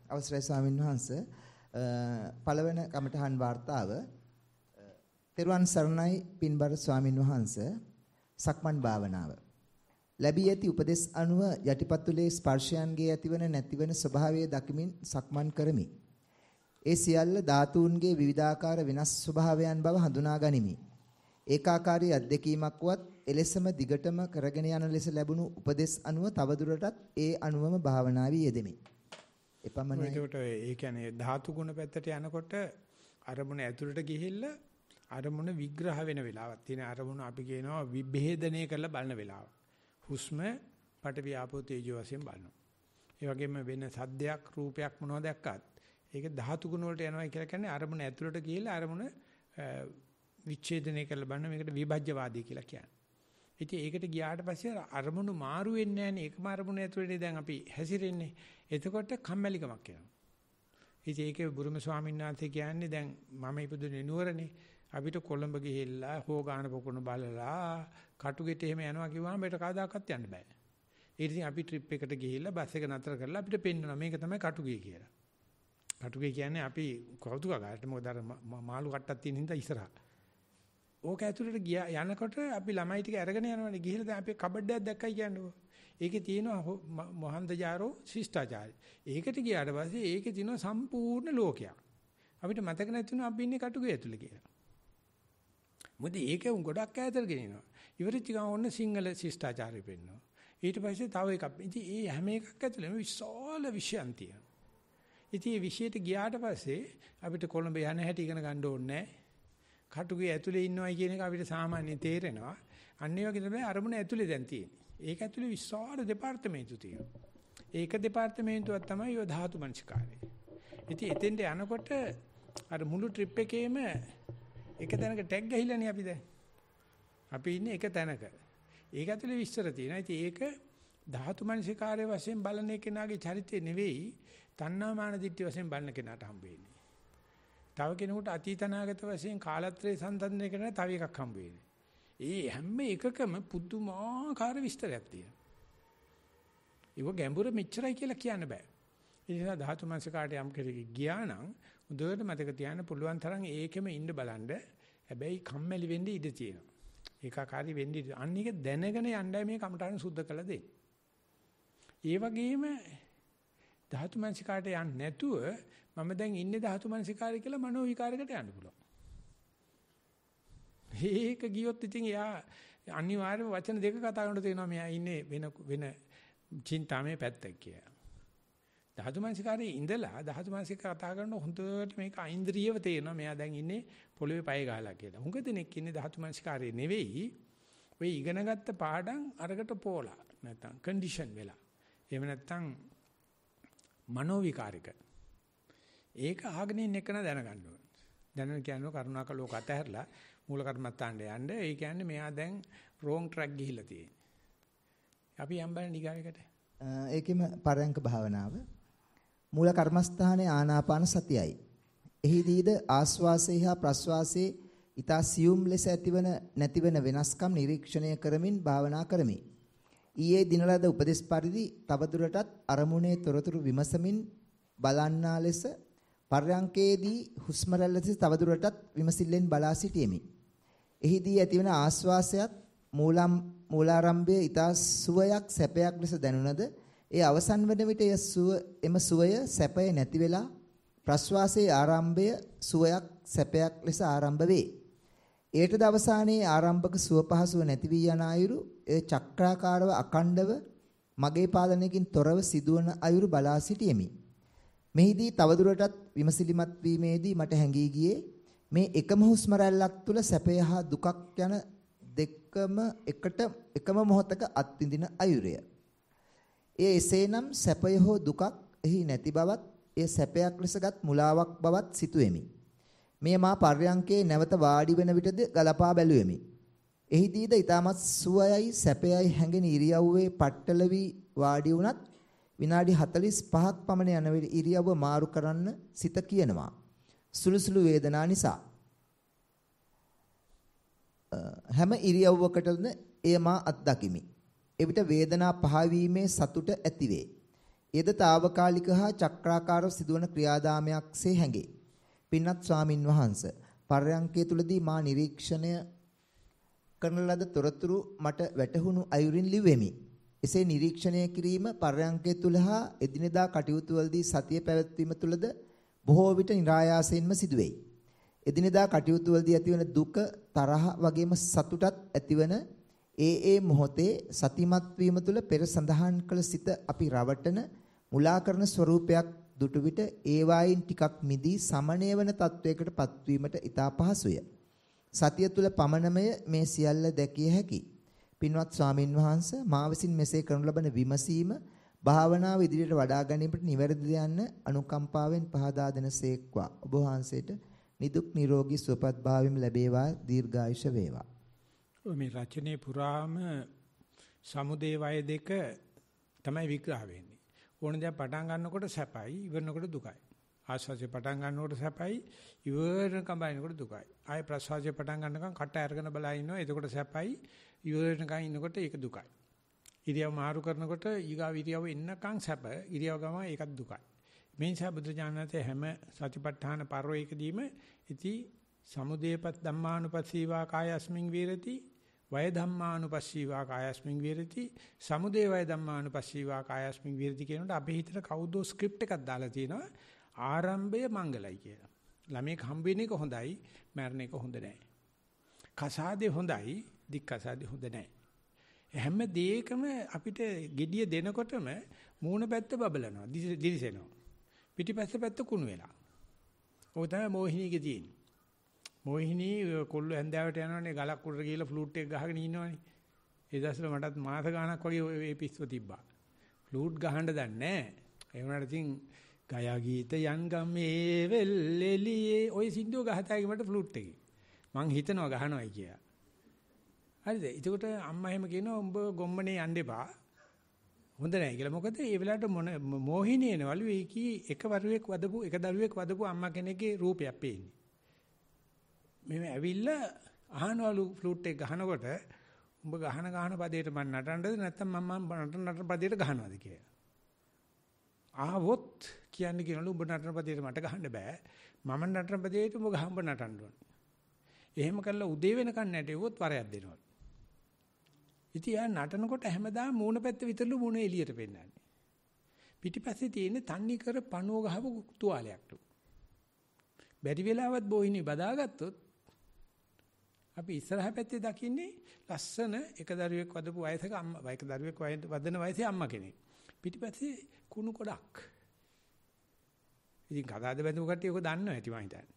අවසරයි ස්වාමීන් වහන්සේ. පළවෙනි කමඨහන් වார்த்தාව තෙරුවන් සරණයි පින්බර ස්වාමීන් වහන්සේ. සක්මන් භාවනාව. ලැබී ඇති උපදෙස් අනුව යටිපතුලේ ස්පර්ශයන්ගේ ඇතිවන නැතිවන ස්වභාවය දකිමින් සක්මන් කරමි. ඒ සියල්ල ධාතුන්ගේ විවිධාකාර වෙනස් ස්වභාවයන් බව හඳුනා ගනිමි. ඒකාකාරී අත්දැකීමක් වත් එලෙසම දිගටම කරගෙන යන ලෙස ලැබුණු උපදෙස් අනුව තවදුරටත් ඒ අනුවම භාවනාවේ යෙදෙමි. එපමණයි. ඒකට ඒ කියන්නේ ධාතු ගුණ පැත්තට යනකොට අරමුණ ඇතුළට ගිහිල්ලා අරමුණ විග්‍රහ වෙන වෙලාවක් තියෙන අරමුණ අපි කියනවා විභේදනය කරලා බලන වෙලාව. හුස්ම පඨවි ආපෝ තේජෝ වශයෙන් බලනවා. ඒ වගේම වෙන සද්දයක් රූපයක් මොනවද දැක්කත් ඒක ධාතු ගුණ වලට යනවා කියලා කියන්නේ අරමුණ ඇතුළට ගිහිල්ලා අරමුණ විච්ඡේදනය කරලා බලන මේකට විභජ්‍යවාදී කියලා කියන්නේ. ඉතින් ඒකට ගියාට පස්සේ අරමුණු මාරු වෙන්නේ නැහැ නේ. ඒකම අරමුණ ඇතුළේ දැන් අපි හැසිරෙන්නේ. එතකොට කම්මැලිකමක් එනවා. ඉතින් ඒකේ බුරුම ස්වාමීන් වහන්සේ කියන්නේ දැන් මම ඉපදුනේ නුවරනේ. අපිට කොළඹ ගිහිල්ලා හොගාන පොකුණ බලලා කටුගෙට එහෙම යනවා කිව්වම මේකට කවදාකවත් යන්න බෑ. ඒ ඉතින් අපි ට්‍රිප් එකට ගිහිල්ලා බස් එක නතර කරලා අපිට පෙන්වනවා මේක තමයි කටුගේ කියලා. කටුගේ කියන්නේ අපි කෞතුකාගාරට මොකද අර මාළු කට්ටක් තියෙන හින්දා ඉස්සරහා. ඕක ඇතුළට ගියා යනකොට අපි ළමයි ටික අරගෙන යනවානේ ගිහිල්ලා දැන් අපි කබඩයක් දැක්කයි කියන්නකෝ. ඒකේ තියෙනවා මොහන්දජාරෝ ශිෂ්ටාචාරය. ඒකට ගියාට පස්සේ ඒකේ තියෙනවා සම්පූර්ණ ලෝකයක්. අපිට මතක නැතුණා අපි ඉන්නේ කටුගේ ඇතුළේ කියලා. මොකද ඒක ගොඩක් ඈතට ගෙනිනවා. ඉවරෙච්ච ගමන් ඔන්න සිංහල ශිෂ්ටාචාරය පෙන්නනවා. ඊට පස්සේ තව එකක්. ඉතින් මේ හැම එකක් ඇතුළේම විශාල විෂයන් තියෙනවා. ඉතින් මේ විෂයට ගියාට පස්සේ අපිට කොළඹ යන හැටි ඉගෙන ගන්න ඕනේ නැහැ. කටුගේ ඇතුලේ ඉන්නවයි කියන එක අපිට සාමාන්‍යයෙන් තේරෙනවා. අන්න ඒ වගේ තමයි අරමුණ ඇතුලේ දැන් තියෙන්නේ. ඒක ඇතුලේ විශාල දෙපාර්තමේන්තු තියෙනවා. ඒක දෙපාර්තමේන්තුවක් තමයි ඔය ධාතු මනසිකාරය. ඉතින් එතෙන්ට යනකොට අර මුළු ට්‍රිප් එකේම එක තැනක ටැග් ගහිලානේ අපි දැන්. අපි ඉන්නේ එක තැනක. ඒක ඇතුලේ විස්තර තියෙනවා. ඉතින් ඒක ධාතු මනසිකාරය වශයෙන් බලන කෙනාගේ චරිතය නෙවෙයි තණ්හා මාන දිට්ඨිය වශයෙන් බලන කෙනාට හම්බ වෙන්නේ. තව කෙනෙකුට අතීත අනාගත වශයෙන් කාලත්‍රේ සම්බන්ධනය කරන තව එකක් හම්බ වෙන්නේ. ඒ හැම එකකම පුදුමාකාර විස්තරයක් තියෙනවා. ඒක ගැඹුර මෙච්චරයි කියලා කියන්න බෑ. ඒ නිසා ධාතු මනසිකාට යම් කෙනෙක් ගියා නම් උදේට මතක තියාගන්න පුළුවන් තරම් ඒකෙම ඉන්න බලන්න. හැබැයි කම්මැලි වෙන්න ඉඩ තියෙනවා. ඒකාකාරී වෙන්න ඉඩ. අන්න ඒක දැනගෙන යන්නයි මේ කමඨාන සුද්ධ කළ දෙන්නේ. ඒ වගේම ධාතු මනසිකාට යන්නේ නැතුව මම දැන් ඉන්නේ ධාතු මනසිකාරය කියලා මනෝ විකාරයකට යන්න පුළුවන්. ඒක ගියොත් ඉතින් එයා අනිවාර්යයෙන්ම වචන දෙක කතා කරනකොට තේනවා මෙයා ඉන්නේ වෙන චින්තාමේ පැත්තක් කියලා. ධාතු මනසිකාරයේ ඉඳලා ධාතු මනසික කතා කරන හොඳට මේක අයින්ද්‍රියව තේනවා මෙයා දැන් ඉන්නේ පොළවේ පය ගහලා කියලා. හුඟ දෙනෙක් ඉන්නේ ධාතු මනසිකාරයේ නෙවෙයි ඔය ඉගෙනගත්ත පාඩම් අරකට පෝලා නැත්තම් කන්ඩිෂන් වෙලා. එහෙම නැත්තම් මනෝ විකාරික. ඒක අහගෙන ඉන්න එක දැනගන්න ඕනේ. දැනන කියන්නේ කරුණාකර ලෝක අතහැරලා මූල කර්මත්තාන්න යන්න. ඒ කියන්නේ මෙයා දැන් wrong track ගිහිල්ලා තියෙන්නේ. අපි යම් බලන්න ඊගායකට. ඒකෙම පරයන්ක භාවනාව මූල කර්මස්ථානයේ ආනාපාන සතියයි. එහිදීද ආස්වාසය හා ප්‍රස්වාසයේ ඊතා සියුම් ලෙස ඇතිවන නැතිවන වෙනස්කම් නිරීක්ෂණය කරමින් භාවනා කරමි. ඊයේ දිනලද උපදේශ පරිදි තවදුරටත් අරමුණේ තොරතුරු විමසමින් බලන්නා ලෙස පර්යංකේදී හුස්ම රැල්ල දෙස තවදුරටත් විමසිල්ලෙන් බලා සිටියෙමි. එහිදී ඇතිවන ආස්වාසයත් මූලාරම්භයේ ඊතා සුවයක් සැපයක් ලෙස දැනුණද ඒ අවසන් වන විට එම සුවය සැපය නැති වෙලා ප්‍රස්වාසයේ ආරම්භය සුවයක් සැපයක් ලෙස ආරම්භ වේ. ඒටද අවසානයේ ආරම්භක සුව පහසුව නැති වී යන අයුරු ඒ චක්‍රාකාරව අකණ්ඩව මගේ පාලනයකින් තොරව සිදුවන අයුරු බලා සිටියෙමි. මෙහිදී තවදුරටත් විමසිලිමත් වීමේදී මට හැඟී ගියේ මේ එකම හුස්ම රැල්ලක් තුල සැපය හා දුකක් යන දෙකම එකම මොහොතක අත්විඳින අයුරය. ඒ එසේනම් සැපය හෝ දුකක් එහි නැති බවත් ඒ සැපයක් ලෙසගත් මුලාවක් බවත් සිතුවෙමි. මේ මා පර්යංකේ නැවත වාඩි වෙන විටද ගලපා බැලුවෙමි. එහිදීද ඊටමත් සුවයයි සැපයයි හැඟෙන ඉරියව්වේ පట్టල වී වාඩි වුණත් විනාඩි 45ක් පමණ යන විට ඉරියව්ව මාරු කරන්න සිත කියනවා. සුළු සුළු වේදනා නිසා. හැම ඉරියව්වකටම එය මා අත්දකිමි. එවිට වේදනා පහවීමේ සතුට ඇතිවේ. එද తాවකාලික හා චක්‍රාකාරව සිදුවන ක්‍රියාදාමයක්සේ හැඟේ. පින්වත් ස්වාමින් වහන්සේ පර්යංකය තුලදී මා නිරීක්ෂණය කරන ලද තොරතුරු මට වැටහුණු අයුරින් ලිවෙමි. එසේ නිරීක්ෂණය කිරීම පර්යංකය තුල හා එදිනෙදා කටයුතු වලදී සතිය පැවැත්වීම තුලද බොහෝ විට નિરાයාසයෙන්ම සිදුවේ. එදිනෙදා කටයුතු වලදී ඇතිවන දුක, තරහ වගේම සතුටත් ඇතිවන ඒ මොහොතේ සතිමත් වීම තුළ පෙර සඳහන් කළ සිත අපි රවටන මුලා කරන ස්වરૂපයක් දුටු විට ඒ වයින් ටිකක් මිදී සමනය වන තත්වයකට පත්වීමට ඉතා පහසුය. සතිය තුළ පමණමය මේ සියල්ල දැකිය හැකි. පින්වත් ස්වාමින් වහන්සේ මා විසින් මෙසේ කරනු ලබන විමසීම භාවනාව ඉදිරියට වඩා ගැනීමට නිවැරදිද යන්න අනුකම්පාවෙන් පහදා දෙනසේක්වා. ඔබ වහන්සේට නිදුක් නිරෝගී සුවපත් භාවයම ලැබේවා, දීර්ඝායුෂ වේවා. මේ රචනයේ පුරාම සමුදේ වය දෙක තමයි විග්‍රහ වෙන්නේ. ඕන දේ පටන් ගන්නකොට සැපයි, ඉවරනකොට දුකයි. ආස්වාදේ පටන් ගන්නකොට සැපයි, ඉවරනකම් බලනකොට දුකයි. ආය ප්‍රසවාසයේ පටන් ගන්නකම් කට අරගෙන බලා ඉන්නවා, එතකොට සැපයි, ඉවරනකම් ඉන්නකොට ඒක දුකයි. ඉරියව් මාරු කරනකොට ඊගාව ඉරියව් එන්නකම් සැප, ඉරියව් ගම ඒකත් දුකයි. මේ නිසා බුදුජානනාතේ හැම සතිපට්ඨාන පරිවේකදීම ඉති සමුදේපත් ධම්මානුපස්සීවා කායස්මින් විරති වය ධම්මානුපස්සීවා කායස්මින් විරති සමුදේ වය ධම්මානුපස්සීවා කායස්මින් විරති කියනකොට අපේ හිතට කවුදෝ ස්ක්‍රිප්ට් එකක් දාලා තියෙනවා ආරම්භය මංගලයි කියලා. ළමෙක් හම්බ වෙන එක හොඳයි, මරණ එක හොඳ නැහැ. කසාදේ හොඳයි, දික්කසාදේ හොඳ නැහැ. හැම දෙයකම අපිට gediya දෙනකොටම මූණ පැත්ත බබලනවා, දිලිසෙනවා. පිටිපස්ස පැත්ත කුණු වෙලා. ඔය තමයි මොහිනීගේ තියෙන්නේ. මොහිනී කොල්ල හැන්දාවට යනවනේ ගලක් උඩට ගිහලා ෆ්ලූට් එක ගහගෙන ඉන්නවනේ. ඒ දවස්වල මටත් මාස ගාණක් වගේ ඒ පිස්සුව තිබ්බා. ෆ්ලූට් ගහන්න දන්නේ නැහැ. ඒ වුණාට ඉතින් ගයා ගීත යන් ගමේ වෙල්ෙලියේ ඔය සින්දුව ගහතයි මට ෆ්ලූට් එකේ. මං හිතනවා ගහනවායි කියලා. හරිද? ඒකට අම්මා එහෙම කියනවා උඹ ගොම්මනේ යන්න එපා. හොඳ නැහැ කියලා. මොකද ඒ වෙලාවට මොහිනී එනවලු ඒකී එක දරුවෙක් වදපු අම්මා කෙනෙක්ගේ රූපයක් පේන්නේ. මෙහෙම ඇවිල්ලා අහනවලු ෆ්ලූට් එක ගහනකොට උඹ ගහන පදේට මම නටන්නද නැත්නම් මම නටන පදේට ගහනවද කියලා. ආවොත් කියන්නේ කියනවලු උඹ නටන පදේට මට ගහන්න බෑ. මම නටන පදේට උඹ නටන්න ඕනේ. එහෙම කළා උදේ වෙනකන් නැටෙව්වොත් වරයක් දෙනවලු. ඉතින් යා නටනකොට හැමදාම මූණ පැත්ත විතරලු මූණ එළියට පෙන්නන්නේ. පිටිපස්සේ තියෙන තන්නේ කර පණුව ගහපු තුවාලයක්ලු. බැරි වෙලාවත් බොහිනේ බදාගත්තොත් අපි ඉස්සරහ පැත්තේ දකින්නේ ලස්සන එක දරුවෙක් වදපු වයසක අම්මා, එක දරුවෙක් වදන වයසේ අම්මා කෙනෙක්. පිටිපස්සේ කුණු කොටක්. ඉතින් කතාද බඳු කට්ටිය ඔක දන්නව ඇති මං හිතන්නේ.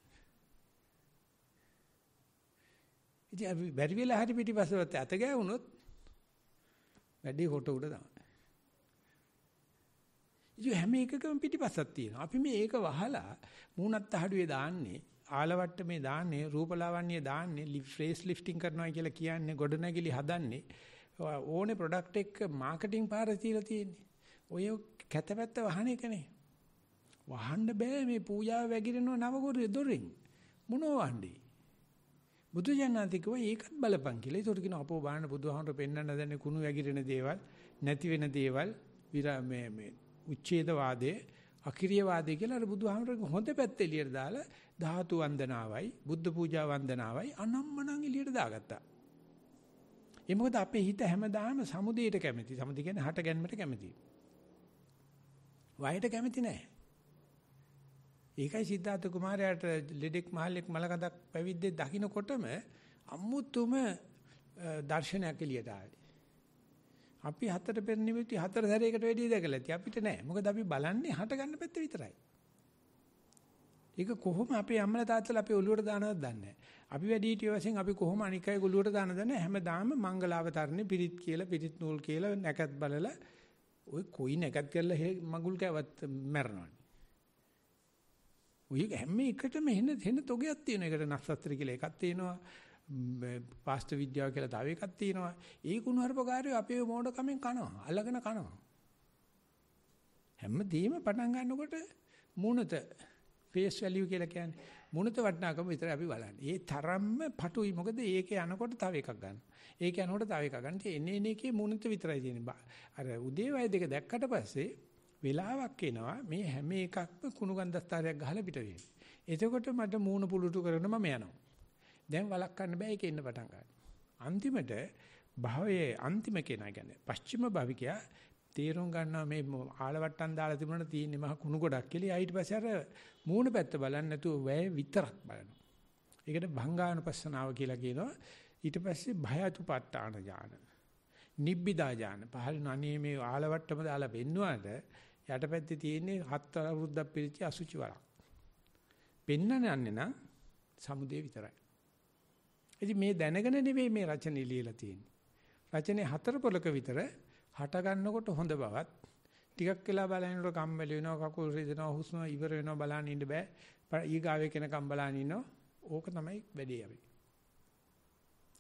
ඉතින් අපි බැරි වෙලා හරි පිටිපස්සට අත ගෑවුනොත් වැඩි කොට උඩ තමයි. ඉතින් හැම එකකම පිටිපස්සක් තියෙනවා. අපි මේක වහලා මූණත් අහඩුවේ දාන්නේ, ආලවට්ටමේ දාන්නේ, රූපලාවන්‍ය දාන්නේ, ෆේස් ලිෆ්ටිං කරනවා කියලා කියන්නේ, ගොඩනැගිලි හදන්නේ. ඕනේ ප්‍රොඩක්ට් එක මාකටිං පාරේ තියලා තියෙන්නේ. ඔය කැතපැත්ත වහන එකනේ. වහන්න බෑ මේ පූජාව වැගිරෙනව නවගොරේ දොරෙන්. මොනෝ වහන්නේ? බුදුජානනාතිකව ඒකත් බලපං කියලා. ඒකට කියන අපෝ බාහන බුදුහාමර පෙන්වන්න දැන්නේ කුණු වැගිරෙන දේවල්, නැති වෙන දේවල්, මේ උච්ඡේදවාදයේ, අකිරියවාදයේ කියලා අර බුදුහාමරගේ හොඳ පැත්ත එළියට දාලා ධාතු වන්දනාවයි, බුද්ධ පූජා වන්දනාවයි අනම්මනම් එළියට දාගත්තා. ඒ මොකද අපේ හිත හැමදාම සමුදේට කැමති. සමුදේ කියන්නේ හට ගැනීමට කැමති. වයයට කැමති නැහැ. ඒකයි සිද්ධාර්ථ කුමාරයාට ලෙඩෙක් මහල්ලෙක් මලකඳක් පැවිද්දේ දකින්නකොටම අමුතුම දර්ශනයක් එළියට ආවේ. අපි හතර පෙර නිමිති හතර සැරයකට වැඩි දැකලා ඇති. අපිට නෑ. මොකද අපි බලන්නේ හට ගන්න පැත්ත විතරයි. ඒක කොහොම අපේ අම්මලා තාත්තලා අපේ ඔළුවට දානවද දන්නේ නැහැ. අපි වැඩි හිටිය වශයෙන් අපි කොහොම අනික් අය ඔළුවට දානද නැහැ. හැමදාම මංගලාවතරනේ පිරිත් කියලා පිරිත් නූල් කියලා නැකත් බලලා ඔය කොයි නැකත් කරලා මගුල් කෑවත් මැරනවනේ. ඔය හැම එකටම එන තොගයක් තියෙනවා. ඒකට නක්ෂත්‍ර කියලා එකක් තියෙනවා. පාස්ත විද්‍යාව කියලා තව එකක් තියෙනවා. ඒ කුණුහරුපකාරයෝ අපේ මෝඩකමෙන් කනවා. අල්ලගෙන කනවා. හැමදේම පටන් ගන්නකොට මුණත ෆේස් වැලියු කියලා කියන්නේ මුණත වටිනාකම විතරයි අපි බලන්නේ. ඒ තරම්ම පටුයි. මොකද ඒකේ යනකොට තව එකක් ගන්න. ඒක යනකොට තව එකක් ගන්න. එන්නේ එකේ මුණත විතරයි තියෙන්නේ. අර උදේ වය දෙක දැක්කට පස්සේ වෙලාවක් එනවා මේ හැම එකක්ම කුණු ගන්ධස්තරයක් ගහලා පිට වෙන්නේ. එතකොට මට මූණ පුලුටු කරගෙන මම යනවා. දැන් වළක්වන්න බෑ ඒක එන්න පටන් ගන්නවා. අන්තිමට භවයේ අන්තිම කෙනා කියන්නේ පස්චිම භවිකයා තීරුම් ගන්නවා මේ ආලවට්ටම් දාලා තිබුණා තියෙන්නේ මහ කුණු ගොඩක් කියලා. ඊට පස්සේ අර මූණ පැත්ත බලන්නේ නැතුව වැය විතරක් බලනවා. ඒකට භංගානුපස්සනාව කියලා කියනවා. ඊට පස්සේ භයතුපට්ඨාන ඥාන, නිබ්බිදා ඥාන. පහළ නනේ මේ ආලවට්ටම දාලා වෙන්නුවාට යටපැත්තේ තියෙන්නේ 7 අවුරුද්දක් පිළිච්ච අසුචි වලක්. පෙන්නන්නේ නම් සමුදේ විතරයි. ඉතින් මේ දැනගෙන නෙවෙයි මේ රචනෙ ලියලා තියෙන්නේ. රචනයේ 4 පොලක විතර හට ගන්නකොට හොඳ බවත් ටිකක් වෙලා බලනකොට කම්මැලි වෙනවා, කකුල් රිදෙනවා, හුස්ම ඉවර වෙනවා, බලන්න ඉන්න බෑ. ඊගාවේ කෙනකම් බලන්න ඉන්නවා. ඕක තමයි වැඩේ අපි.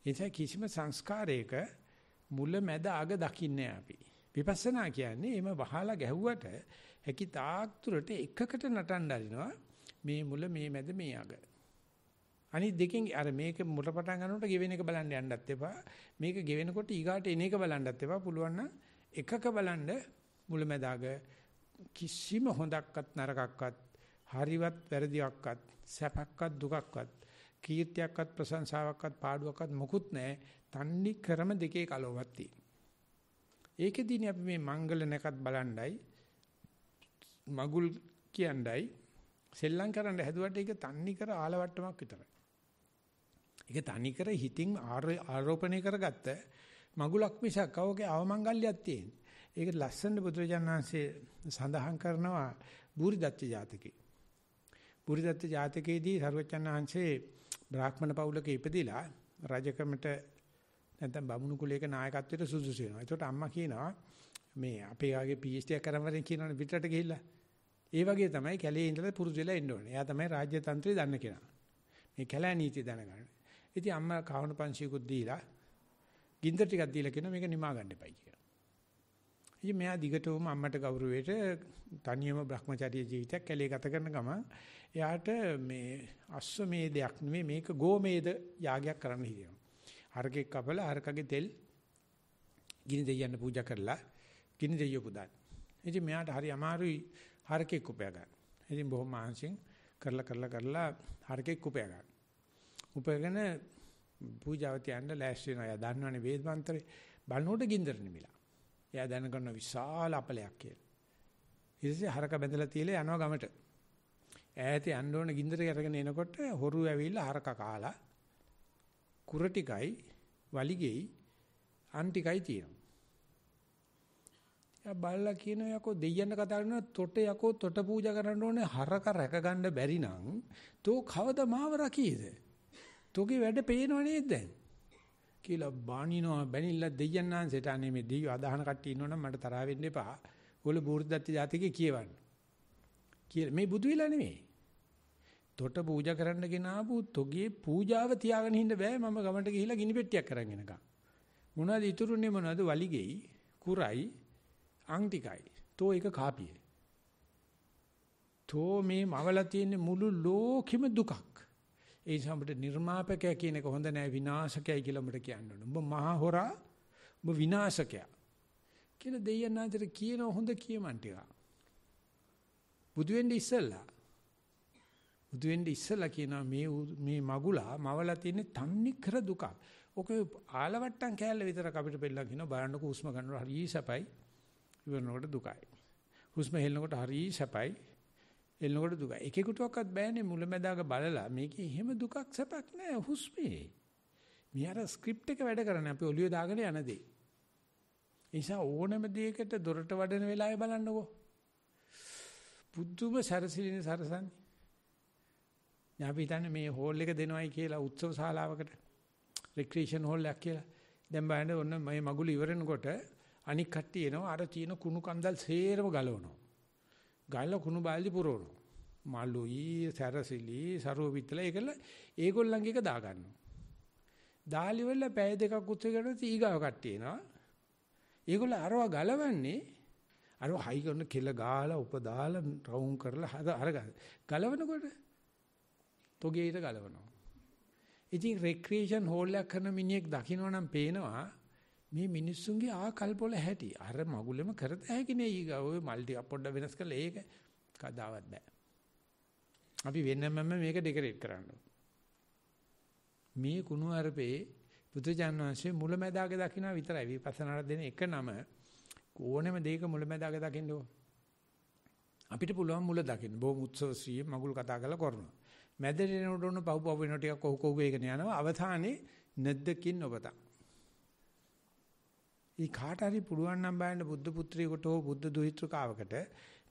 එතැයි කිසිම සංස්කාරයක මුල මැද අග දකින්නේ අපි. විපස්සනා කියන්නේ එම වහලා ගැහුවට හැකි තාක් තුරට එකකට නටන්න අරිනවා. මේ මුල, මේ මැද, මේ අග. අනිත් දෙකෙන් අර මේක මුල පටන් ගන්නකොට ගෙවෙන එක බලන්න යන්නත් එපා. මේක ගෙවෙනකොට ඊගාට එන එක බලන්නත් එපා. පුළුවන් නම් එකක බලන්න මුල මැද අග. කිසිම හොඳක්වත් නරකක්වත් හරිවත් වැරදියක්වත් සැපක්වත් දුකක්වත් කීර්තියක්වත් ප්‍රශංසාවක්වත් පාඩුවක්වත් මොකුත් නැහැ. තන්නේ ක්‍රම දෙකේ කලවවක් තියෙනවා. ඒකෙදීනේ අපි මේ මංගල නැකත් බලණ්ඩයි මගුල් කියණ්ඩයි සෙල්ලම් කරන්න හැදුවට ඒක තන්නේ කර ආලවට්ටමක් විතරයි. ඒක තන්නේ කර හිතින් ආරෝපණය කරගත්ත මගුලක් මිසක් කවගේ අවමංගල්‍යයක් තියෙන. ඒක ලස්සන බුදුරජාණන් වහන්සේ සඳහන් කරනවා බුරිදත්ත ජාතකේ. බුරිදත්ත ජාතකයේදී සර්වචන් වහන්සේ බ්‍රාහ්මණ පවුලක ඉපදිලා රජකමට නැත්නම් බමුණු කුලයක නායකත්වයට සුදුසු වෙනවා. ඒකට අම්මා කියනවා මේ අපේ ආගේ PhD එකක් කරනවනේ කියනවනේ පිටරට ගිහිල්ලා. ඒ වගේ තමයි කැලේ ඉඳලා පුරුදු වෙලා එන්න ඕනේ. එයා තමයි රාජ්‍ය තන්ත්‍රය දන්න කෙනා. මේ කැලෑ නීතිය දැනගන්න. ඉතින් අම්මා කවුණු 500කුත් දීලා ගින්දර ටිකක් දීලා කියනවා මේක නිමා ගන්න එපයි කියලා. ඉතින් මෙයා දිගටම අම්මට ගෞරවයට තනියම Brahmacharya ජීවිතයක් කැලේ ගත කරන ගම එයාට මේ අශ්වමේධයක් නෙමෙයි මේක ගෝමේධ යාගයක් කරන්න හිතෙනවා. හරකෙක් කපලා හරකගේ තෙල් ගිනි දෙයියන්න පූජා කරලා ගිනි දෙයිය පුදාන. ඉතින් මෙයාට හරි අමාරුයි හරකෙක් උපයා ගන්න. ඉතින් බොහොම මහන්සියෙන් කරලා හරකෙක් උපයා ගන්න. උපයගෙන පූජාව තියන්න ලෑස්ති වෙනවා. එයා දන්නවනේ වේද මන්ත්‍රේ බලනකොට ගින්දර නිමිලා. එයා දැනගන්න විශාල අපලයක් කියලා. ඊටසේ හරක බැඳලා තියලා යනවා ගමට. ඈත යන්න ඕන ගින්දර අරගෙන එනකොට හොරු ඇවිල්ලා හරක කාලා කුර ටිකයි වලිගෙයි අන් ටිකයි තියෙනවා. යා බල්ලා කියන යකෝ දෙයියන්න කතා කරනවා තොට යකෝ තොට පූජා කරන්න ඕනේ හරක රැක ගන්න බැරි නම් තෝ කවද මාව රකීද? තෝගේ වැඩ පේනව නේද දැන්? කියලා බානිනවා බැනිලා දෙයියන් ආන්සෙට අනේ මේ දෙයියෝ අදහන කට්ටිය ඉන්නවනම් මට තරහ වෙන්න එපා. ඔයගොල්ලෝ බුරුද්දත්ති ජාතිකේ කියවන්න. කියලා මේ බුදු විලා නෙමෙයි. තොට පූජා කරන්න ගෙන ආපු තොගේ පූජාව තියාගෙන ඉන්න බෑ මම ගමට ගිහිල්ලා ගිනි පෙට්ටියක් කරන් එනකම්. මොනවද ඉතුරුනේ මොනවද වලිගෙයි කුරයි අං ටිකයි. තෝ ඒක කාපියේ. තෝ මේ මවලා තියෙන මුළු ලෝකෙම දුකක්. ඒ නිසා අපිට නිර්මාපකයා කියන එක හොඳ නෑ විනාශකයයි කියලා අපිට කියන්න ඕන. උඹ මහා හොරා උඹ විනාශකයා. කියලා දෙයයන් අතර කියන හොඳ කියමන් ටික. බුදු වෙන්න ඉස්සෙල්ලා කියනවා මේ මගුලා මවලා තියෙන තන්නේ කර දුක. ඔක ආලවට්ටම් කෑල්ල විතරක් අපිට පෙන්නලා කියනවා බලන්නකො හුස්ම ගන්නකොට හරි සැපයි. ඉවරනකොට දුකයි. හුස්ම හෙලනකොට හරි සැපයි. එල්ලනකොට දුකයි. එකෙකුටවත් බෑනේ මුලැමැදාක බලලා මේකේ එහෙම දුකක් සැපක් නෑ හුස්මේ. මේ අර ස්ක්‍රිප්ට් එක වැඩ කරන්නේ අපි ඔලිය දාගෙන යන දේ. ඒ නිසා ඕනම දෙයකට දොරට වඩන වෙලාවේ බලන්නකෝ. පුදුම සරසිලිනේ සරසන්නේ. අපි හිතන්නේ මේ හෝල් එක දෙනවයි කියලා උත්සව ශාලාවකට රික්‍රියේෂන් හෝල් එකක් කියලා. දැන් බලන්න ඔන්න මේ මගුල ඉවරනකොට අනික් කට්ටිය එනවා අර චීන කුණු කන්දල් සේරම ගලවනවා. ගාලා කුණු බාල්දි පුරවනවා. මලුයි සරසිලි සරුව පිටල ඒකල ඒගොල්ලන්ගේ එක දාගන්නවා. දාලි වල පැය දෙකක් උත්සවයකට ඊගාව කට්ටිය එනවා. ඒගොල්ල අරව ගලවන්නේ අර හයි කරන කෙල ගාලා උපදාලා රවුම් කරලා අර ගලවනකොට තොගේට ගලවනවා. ඉතින් රික්‍රියේෂන් හෝල් එකක් කරන මිනිහෙක් දකින්නවනම් පේනවා මේ මිනිස්සුන්ගේ ආකල්ප වල හැටි. අර මගුලෙම කරත හැකි නේ ඊගා ඔය මල්ටි පොඩ්ඩක් වෙනස් කරලා ඒක කදාවත් බෑ. අපි වෙනමම මේක ඩෙකරේට් කරන්න. මේ කුණු අරපේ බුදුජානනාංශයේ මුලැමැදාගේ දකින්න විතරයි විපස්සනාට දෙන එක නම ඕනෙම දෙයක මුලැමැදාගේ දකින්න ඕන. අපිට පුළුවන් මුල දකින්න. බොහොම උත්සවශ්‍රීය මගුල් කතා කරලා කරනවා. මැදට එනකොට උන පහු පහු වෙන ටිකක් කොහො කොහො වේගෙන යනවා. අවසානයේ නැද්දකින් ඔබතක්. මේ කාට හරි පුළුවන් නම් බලන්න බුද්ධ පුත්‍රයෙකුට හෝ බුද්ධ දුහිතෘකාවකට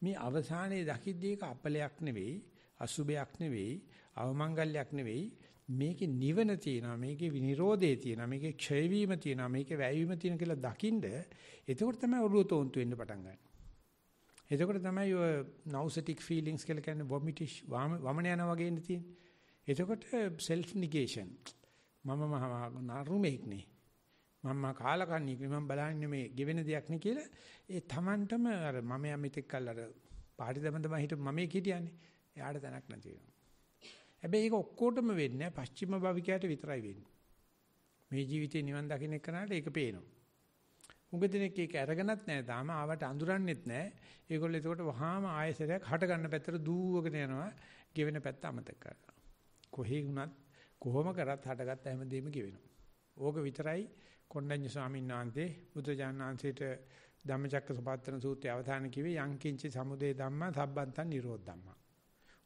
මේ අවසානයේ දකිද්දී එක අපලයක් නෙවෙයි, අසුබයක් නෙවෙයි, අවමංගල්‍යයක් නෙවෙයි. මේකේ නිවන තියෙනවා, මේකේ විනිරෝධය තියෙනවා, මේකේ ක්ෂය වීම තියෙනවා, මේකේ වැයවීම තියෙනවා කියලා දකින්ද එතකොට තමයි ඔළුව තෝන්තු වෙන්න පටන් ගන්න. එතකොට තමයි ඔය nausetic feelings කියලා කියන්නේ vomitish වමන යනවා වගේ ඉන්න තියෙන්නේ. එතකොට self negation. මම නරුමෙක් නේ. මම කාලකන්ණියෙක් නේ. මම බලන්නේ මේ ගෙවෙන දෙයක් නේ කියලා ඒ Tamanටම අර මම යමිතෙක් කල් අර පාටි දමන හිටපු මම හිටියන්නේ. එයාට තැනක් නැති වෙනවා. හැබැයි ඒක ඔක්කොටම වෙන්නේ නැහැ. පස්චිම භවිකයට විතරයි වෙන්නේ. මේ ජීවිතේ නිවන් දකින්න එක්කනට ඒක පේනවා. උගදිනෙක් ඒක අරගෙනත් නැහැ. තාම ආවට අඳුරන්නෙත් නැහැ. ඒගොල්ලෝ එතකොට වහාම ආයෙසරයක් හට ගන්න පැත්තට දූවගෙන යනවා. ගෙවෙන පැත්ත අමතක කරනවා. කොහේ වුණත් කොහොම කරත් හටගත්ත හැමදේම ගෙවෙනවා. ඕක විතරයි කොණ්ඩඤ්ඤ ස්වාමීන් වහන්සේ බුදුජානක වහන්සේට ධම්මචක්කසපවත්තන සූත්‍රය අවධානය කිව්වේ යංකින්ච සමුදය ධම්මා සබ්බන්තං නිරෝධ ධම්මා.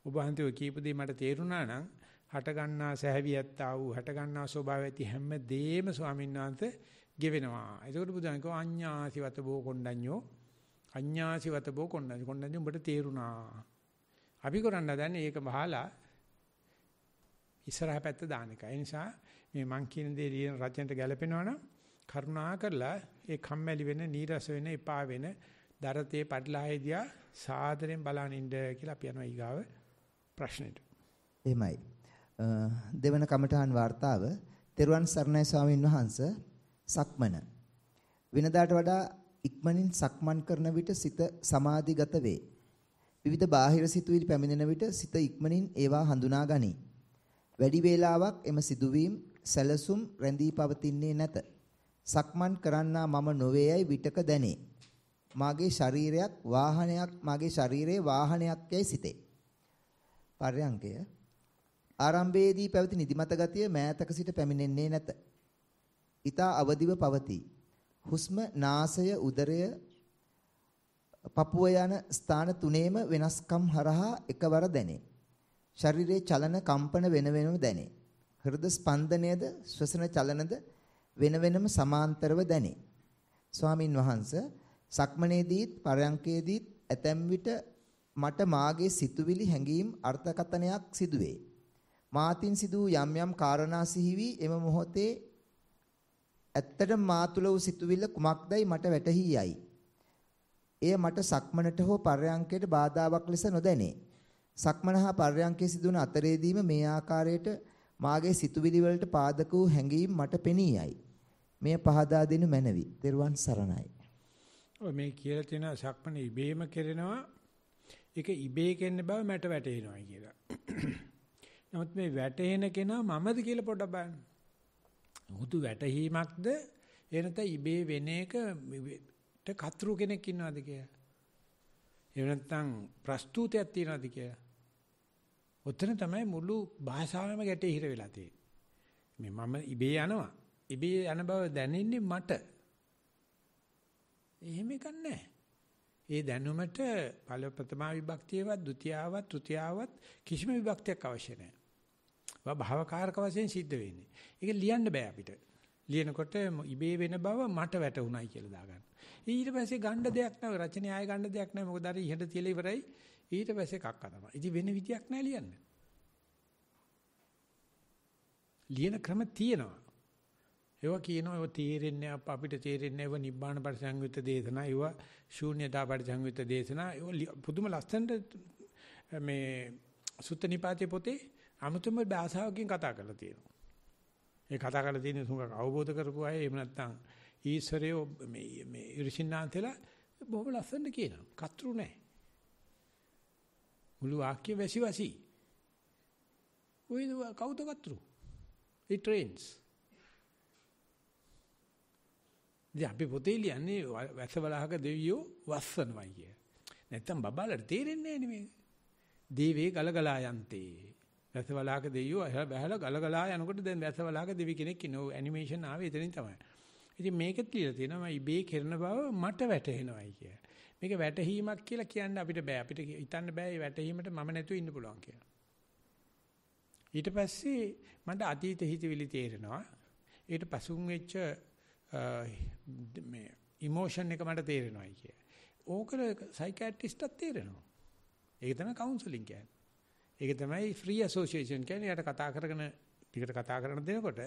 ඔබ හන්තේ ඔය කීප දේ මට තේරුණා නම් හට ගන්නා සැහැවියත් ආ වූ හට ගන්නා ස්වභාවය ඇති හැම දෙෙම ස්වාමීන් වහන්සේ ගෙවෙනවා. ඒකට බුදුන් කිව්වා අඤ්ඤාසිවත බෝ කොණ්ඩඤ්ඤෝ අඤ්ඤාසිවත බෝ කොණ්ඩඤ්ඤෝ කොණ්ඩඤ්ඤෝ උඹට තේරුණා. අපි කරන්න දන්නේ ඒක බහලා ඉස්සරහ පැත්ත දාන එක. ඒ නිසා මේ මං කියන දේ ලියන රචනට ගැලපෙනවා නම් කරුණා කරලා ඒ කම්මැලි වෙන, නීරස වෙන, එපා වෙන දරතේ පඩලායේදියා සාදරෙන් බලන් ඉන්න කියලා අපි යනවා ඊගාව ප්‍රශ්නෙට. එහෙමයි. දෙවන කමඨාන් වார்த்தාව තෙරුවන් සරණයි ස්වාමින් වහන්සේ සක්මන. වෙනදාට වඩා ඉක්මනින් සක්මන් කරන විට සිත සමාධිගත වේ. විවිධ බාහිර සිතුවිලි පැමිණෙන විට සිත ඉක්මනින් ඒවා හඳුනා ගනී. වැඩි වේලාවක් එම සිදුවීම් සැලසුම් රැඳී පවතින්නේ නැත. සක්මන් කරන්නා මම නොවේයයි විටක දැනේ. මාගේ ශරීරයේ වාහනයක් යයි සිතේ. පර්යංකය ආරම්භයේදී පැවති නිදිමත ගතිය මෑතක සිට පැමිණෙන්නේ නැත. ඊතා අවදිව පවතී. හුස්ම නාසය උදරය පපුව යන ස්ථාන තුනේම වෙනස්කම් හරහා එකවර දැනේ. ශරීරයේ චලන කම්පන වෙන වෙනම දැනේ. හෘද ස්පන්දනයද ශ්වසන චලනද වෙන වෙනම සමාන්තරව දැනේ. ස්වාමින් වහන්සේ සක්මනේදීත් පරයන්කේදීත් ඇතැම් විට මට මාගේ සිතුවිලි හැඟීම් අර්ථකථනයක් සිදුවේ. මාතින් සිදු යම් යම් කාරණා සිහි වී එම මොහොතේ ඇත්තටම මා තුළ වූ සිතුවිල්ල කුමක්දයි මට වැටහි යයි. එය මට සක්මනට හෝ පරයන්කයට බාධාවක් ලෙස නොදැනේ. සක්මන හා පර්යංකයේ සිදුවන අතරේදීම මේ ආකාරයට මාගේ සිතුවිලි වලට පාදක වූ හැඟීම් මට පෙනී යයි. මේ පහදා දෙනු මැනවි. ත්වන් සරණයි. ඔය මේ කියලා තියෙන සක්මන ඉබේම කරනවා. ඒක ඉබේ කෙන්න බව මට වැටහෙනවා කියලා. නමුත් මේ වැටහෙන කෙනා මමද කියලා පොඩ්ඩක් බලන්න. මුතු වැටහීමක්ද එනත ඉබේ වෙන එකට කතරු කෙනෙක් ඉන්නවද කියලා. එහෙම නැත්නම් ප්‍රස්තුතයක් තියනවාද කියලා. ඔතන තමයි මුළු භාෂාවෙම ගැටේ හිර වෙලා තියෙන්නේ. මේ මම ඉබේ යනවා. ඉබේ යන බව දැනෙන්නේ මට. එහෙම එකක් නැහැ. ඒ දැනුමට ප්‍රථමා විභක්තියවත්, ဒုတိ යාවත්, තෘතියාවත් කිසිම විභක්තියක් අවශ්‍ය නැහැ. ඒවා භාවකාරක වශයෙන් සිද්ධ වෙන්නේ. ඒක ලියන්න බෑ අපිට. ලියනකොට ඉබේ වෙන බව මට වැටුණයි කියලා දාගන්න. ඊට පස්සේ ගණ්ඩ දෙයක් නැහැ. රචනය ආය ගණ්ඩ දෙයක් නැහැ. මොකද අර ඉහෙට තියලා ඉවරයි. ඊට පස්සේ කක්ක තමයි. ඉතින් වෙන විදියක් නැහැ ලියන්න. ලියන ක්‍රම තියෙනවා. ඒවා කියනවා ඒවා තේරෙන්නේ අපිට තේරෙන්නේ ඒවා නිබ්බාන පරිසංයුක්ත දේශනා, ඒවා ශූන්‍යතා පරිසංයුක්ත දේශනා, ඒවා පුදුම ලස්සනට මේ සුත්ත නිපාතේ පොතේ අමුතුම භාෂාවකින් කතා කරලා තියෙනවා. ඒ කතා කරලා තියෙන සුඟක් අවබෝධ කරපු අය එහෙම නැත්නම් ඊශ්වරයෝ මේ ඍෂින්නාන්තලා බොහොම ලස්සනට කියනවා. කතරු නැහැ. මුළු වාක්‍ය වැසි. ඔය කවුද කතරු? It rains. ඉතින් අපි පොතේ ලියන්නේ වැස වලහක දෙවියෝ වස්සනවයි කිය. නැත්තම් බබාලට තේරෙන්නේ නැහැ මේක. දේවේ ගලගලා යන්තේ. වැස වලහක දෙවියෝ බහැලා ගලගලා යනකොට දැන් වැස වලහක දෙවි කෙනෙක් ඉන්නෝ ඇනිමේෂන් ආවේ එතනින් තමයි. ඉතින් මේකත් ලියලා තියෙනවා මම ඉබේ කරන බව මට වැටහෙනවයි කිය. මේක වැටහීමක් කියලා කියන්න අපිට බෑ. අපිට හිතන්න බෑ මේ වැටහීමට මම නැතුව ඉන්න පුළුවන් කියලා. ඊට පස්සේ මට අතීත හිතවිලි තේරෙනවා. ඊට පසුන් වෙච්ච මේ ඉමෝෂන් එක මට තේරෙනවායි කිය. ඕකල සයිකියාට්‍රිස්ට්ට තේරෙනවා. ඒක තමයි කවුන්සලින් කියන්නේ. ඒක තමයි ෆ්‍රී ඇසෝෂියේෂන් කියන්නේ. යාට කතා කරගෙන ටිකට කතා කරන දෙනකොට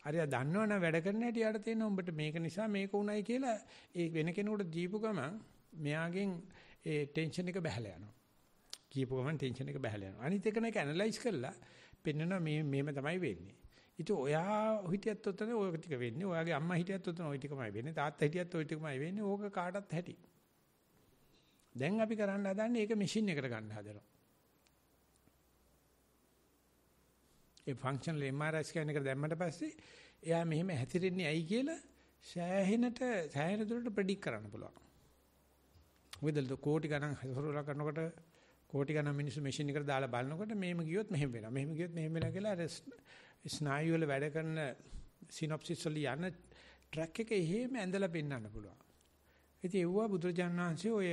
හරිය දන්නවනම් වැඩ කරන්න හැටි යාට තේරෙනවා උඹට මේක නිසා මේක උණයි කියලා. ඒ වෙන කෙනෙකුට දීපු ගමන් මෙයාගෙන් ඒ ටෙන්ෂන් එක බහලා යනවා. කියපු ගමන් ටෙන්ෂන් එක බහලා යනවා. අනිත් එක නේක ඇනලයිස් කරලා පෙන්නනවා මේම තමයි වෙන්නේ. ඉතින් ඔයා හිටියත් ඔතන ඔය ටික වෙන්නේ. ඔයාගේ අම්මා හිටියත් ඔතන ওই ටිකමයි වෙන්නේ. තාත්තා හිටියත් ওই ටිකමයි වෙන්නේ. ඕක කාටවත් හැටි. දැන් අපි කරන්න හදන්නේ ඒක මැෂින් එකට ගන්න හදනවා. ඒ ෆන්ක්ෂනල් MRI ස්කෑන් එක දැම්මට පස්සේ එයා මෙහෙම හැතිරෙන්නේ ඇයි කියලා සෑහෙන දුරට ප්‍රෙඩික් කරන්න පුළුවන්. මොකද කෝටි ගණන් හසුරුවලා කරනකොට කෝටි ගණන් මිනිස්සු මැෂින් එකට දාලා බලනකොට මෙහෙම ගියොත් මෙහෙම වෙනවා. මෙහෙම ගියොත් මෙහෙම වෙනවා කියලා අර ස්නායු වල වැඩ කරන සිනොප්සිස් වල යන ට්‍රැක් එක එහෙම ඇඳලා පෙන්වන්න පුළුවන්. ඉතින් ඒවා බුදුරජාණන් වහන්සේ ඔය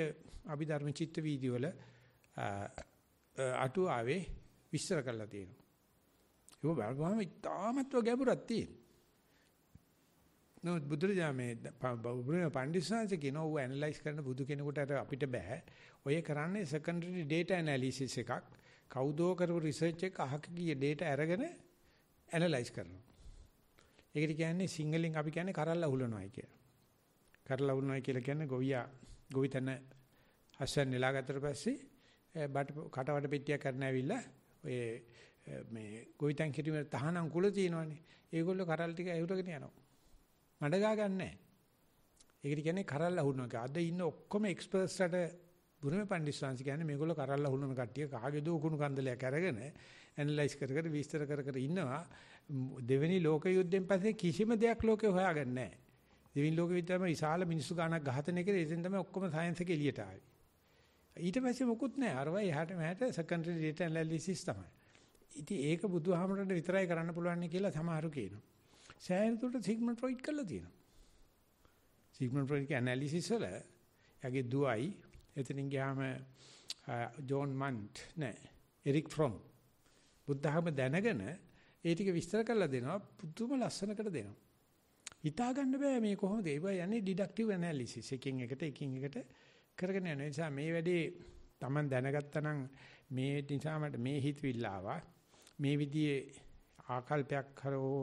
අභිධර්ම චිත්ත වීඩියෝ වල අටුවාවේ විස්තර කරලා තියෙනවා. ඒක බලපුවම ඉතාමත්ව ගැඹුරක් තියෙනවා. නමුත් බුදුරජාණන් පඬිස්සන්සේ කියනවා ඌ ඇනලයිස් කරන බුදු කෙනෙකුට අපිට බෑ. ඔය කරන්නේ සෙකන්ඩරි ඩේටා ඇනලිසිස් එකක්. කවුදෝ කරපු රිසර්ච් එක අහක ගිය ඩේටා අරගෙන ඇනලයිස් කරනවා. ඒකට කියන්නේ සිංහලෙන් අපි කියන්නේ කරල්ලා හුලනවායි කියලා. කරලා වුණායි කියලා කියන්නේ ගොවිතැන හස්සන් නෙලා ගත්තට පස්සේ කටවඩ පෙට්ටියක් කරන්න ඇවිල්ලා ඔය මේ ගොවිතැන් කිරීමේ තහනම් කුල තියෙනවානේ. ඒගොල්ලෝ කරල් ටික ඇහුරගෙන යනවා. මඩ ගා ගන්නෑ. ඒකට කියන්නේ කරල්ලා හුලනවා. අද ඉන්න ඔක්කොම එක්ස්පර්ට්ස්ලාට බුරුමේ පඬිස්සංශ කියන්නේ මේගොල්ලෝ කරල්ලා හුලන කට්ටිය කාගේද උකුණු කන්දලයක් අරගෙන ඇනලයිස් කර කර විස්තර කර කර ඉන්නවා. දෙවෙනි ලෝක යුද්ධයෙන් පස්සේ කිසිම දෙයක් ලෝකේ හොයාගන්නේ නැහැ. දෙවියන් ලෝකෙ විතරම විශාල මිනිස්සු ගානක් ඝාතනය කරේ එතෙන් තමයි ඔක්කොම සයන්ස් එක එළියට ආවේ. ඊට පස්සේ මොකුත් නැහැ. අරවයි එහාට මෙහාට සෙකන්ඩරි ඩේටා ඇනලිසිස් තමයි. ඉතින් ඒක බුදුහාමරට විතරයි කරන්න පුළුවන් කියලා සමහරු කියනවා. සෑහෙනකට සිග්මන්ඩ් ෆ්‍රොයිඩ් කළා තියෙනවා. සිග්මන්ඩ් ෆ්‍රොයිඩ්ගේ ඇනලිසිස් වල යගේ දුවයි එතනින් ගියාම ජෝන් මන්ට් නෑ එරික් ෆ්‍රොම් බුද්ධහම දැනගෙන ඒ ටික විස්තර කරලා දෙනවා පුදුම ලස්සනකට දෙනවා. හිතා ගන්න බෑ මේ කොහොමද ඒ යන්නේ ඩිඩක්ටිව් ඇනලිසිස් එකින් එකට කරගෙන යන නිසා මේ වැඩේ Taman දැනගත්තා නම් මේ නිසා මට මේ හිතවිල්ල ආවා මේ විදිහේ ආකල්පයක් හරෝ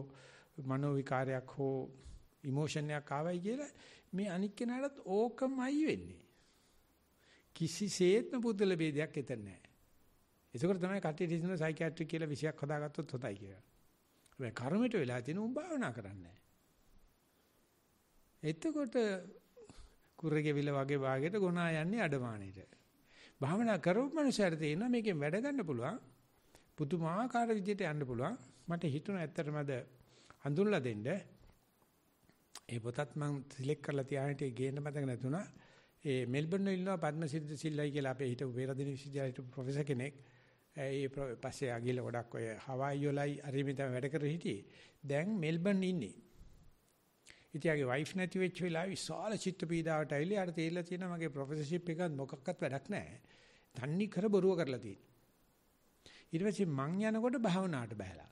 මනෝ විකාරයක් හෝ ඉමෝෂන් එකක් ආවයි කියලා මේ අනික් කෙනාටත් ඕකමයි වෙන්නේ කිසිසේත්ම පුදුල ભેදයක් එතන නැහැ. ඒකෝර තමයි කට්ටිය හිතන සයිකියාට්‍රික් කියලා විෂයක් හදාගත්තොත් හොඳයි කියලා. හැබැයි කර්මයට වෙලා තියෙන උඹ භාවනා කරන්නේ එතකොට කුරගෙවිල වගේ භාගයට ගොනා යන්නේ අඩමාණේට. භාවනා කරපු මනුස්සයර තේිනවා මේකෙන් වැඩ ගන්න පුළුවන්. පුදුමාකාර විදිහට යන්න පුළුවන්. මට හිතුණා ඇත්තටම අද හඳුන්ලා දෙන්න. ඒ පොතත් මම සිලෙක්ට් කරලා තියාගෙන ගේන්න මතක නැතුණා. ඒ මෙල්බර්න් වල ඉන්නවා පද්මසිරි සිල්ලයි කියලා අපේ හිටපු පෙරදින විශ්වවිද්‍යාලයේ හිටපු ප්‍රොෆෙසර් කෙනෙක්. ඒ පස්සේ ආගිල ගොඩක් ඔය හවායි වලයි අරිමින් තමයි වැඩ කර හිටියේ. දැන් මෙල්බර්න් ඉන්නේ. ඉතියාගේ වයිෆ් නැති වෙච්ච වෙලාවේ විශාල චිත්ත පීඩාවට ඇවිල්ලා යාට තේරිලා තියෙනවා මගේ ප්‍රොෆෙසර්ෂිප් එක මොකක්වත් වැඩක් නැහැ. තන්නේ කර බොරුව කරලා තියෙනවා. ඊට පස්සේ මං යනකොට භාවනාවට බහැලා.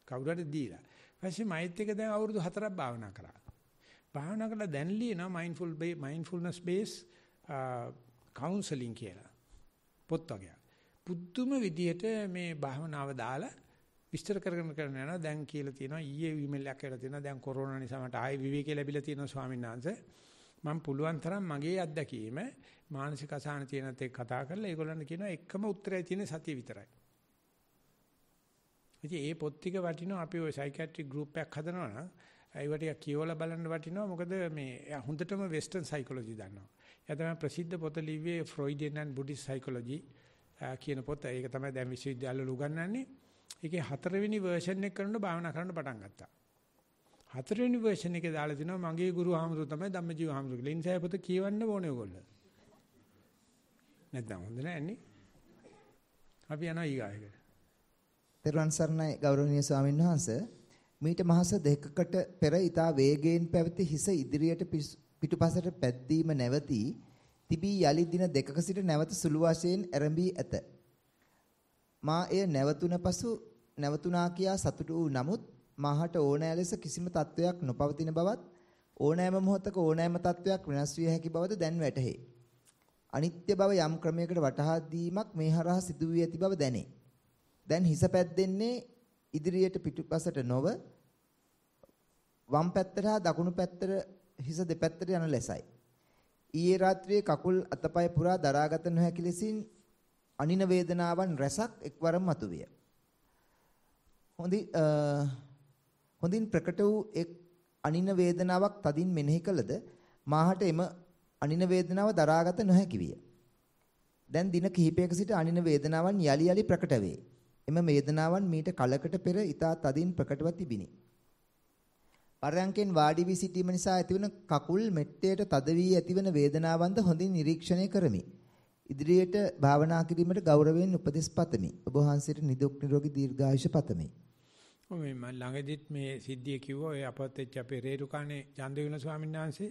කවුරු හරි දීලා. ඊපස්සේ මයිත් එක දැන් අවුරුදු 4ක් භාවනා කරා. භාවනා කරලා දැන් ලියනවා mindfulness based counseling කියලා. පොත් වගේ. පුදුම විදියට මේ භාවනාව දාලා විස්තර කරගෙන යනවා. දැන් කියලා තියෙනවා ඊයේ ඊමේල් එකක් කරලා තියෙනවා. දැන් කොරෝනා නිසා මට ආයෙ විවේකී ලැබිලා තියෙනවා ස්වාමීන් වහන්සේ. මම පුළුවන් තරම් මගේ අත්දැකීම මානසික අසහන තියෙනත් එක්ක කතා කරලා ඒගොල්ලන්ට කියනවා එකම උත්තරය තියෙන සතිය විතරයි. ඉතින් මේ පොත් ටික වටිනවා අපි ওই සයිකියාට්‍රික් ගෲප් එකක් හදනවා නම් ඒවට කියවලා බලන්න වටිනවා. මොකද මේ හොඳටම වෙස්ටර්න් සයිකොලොජි දන්නවා. එයා තමයි ප්‍රසිද්ධ පොත ලිව්වේ ෆ්‍රොයිඩියන් and බුද්දිස්ට් සයිකොලොජි කියන පොත. ඒක තමයි දැන් විශ්වවිද්‍යාලවල උගන්වන්නේ. ඒකේ 4වෙනි වර්ෂන් එක කරනකොට භාවනා කරන්න පටන් ගත්තා. හතරවෙනි version එකේ දාලා තිනවා මගේ ගුරු හාමුදුරුවෝ තමයි ධම්මජීව හාමුදුරුවෝ කියලා. ඉන්සයි පොත කියවන්න ඕනේ ඔයගොල්ලෝ. නැත්නම් හොඳ නෑනේ. අපි යනවා ඊගායකට. තෙරුවන් සරණයි ගෞරවනීය ස්වාමීන් වහන්සේ. මීට මාස දෙකකට පෙර ඊතා වේගයෙන් පැවති හිස ඉදිරියට පිටුපසට පැද්දීම නැවතී තිබී යලි දින දෙකක සිට නැවත සුළු වශයෙන් ආරම්භී ඇත. මා එය නැවතුණා කියා සතුටු වූ නමුත් මාහට ඕනෑ ලෙස කිසිම තත්වයක් නොපවතින බවත් ඕනෑම මොහොතක ඕනෑම තත්වයක් වෙනස් විය හැකි බවද දැන් වැටහේ. අනිත්‍ය බව යම් ක්‍රමයකට වටහා දීමක් මේ හරහා සිදු වී ඇති බව දැනේ. දැන් හිස පැද්දෙන්නේ ඉදිරියට පිටුපසට නොව වම් පැත්තට හා දකුණු පැත්තට හිස දෙපැත්තට යන ලෙසයි. ඊයේ රාත්‍රියේ කකුල් අතපය පුරා දරාගත නොහැකි ලෙසින් අනින වේදනාවන් රැසක් එක්වරම මතුවිය. හොඳින් ප්‍රකට වූ එක් අනින වේදනාවක් තදින් මෙනෙහි කළද මාහට එම අනින වේදනාව දරාගත නොහැකි විය. දැන් දින කිහිපයක සිට අනින වේදනාවන් යලි යලි ප්‍රකට වේ. එම වේදනාවන් මීට කලකට පෙර ඊතා තදින් ප්‍රකටව තිබිනි. පරයන්කෙන් වාඩි වී සිටීම නිසා ඇතිවන කකුල් මෙට්ටයට තද වී ඇතිවන වේදනාවන්ද හොඳින් නිරීක්ෂණය කරමි. ඉදිරියට භාවනා කිරීමට ගෞරවයෙන් උපදෙස් පතමි. ඔබ වහන්සේට නිදුක් නිරෝගී දීර්ඝායුෂ පතමි. මම ළඟදිත් මේ සිද්ධිය කිව්වා ඔය අපත් එච්ච අපේ රේරුකානේ චන්දවින ස්වාමීන් වහන්සේ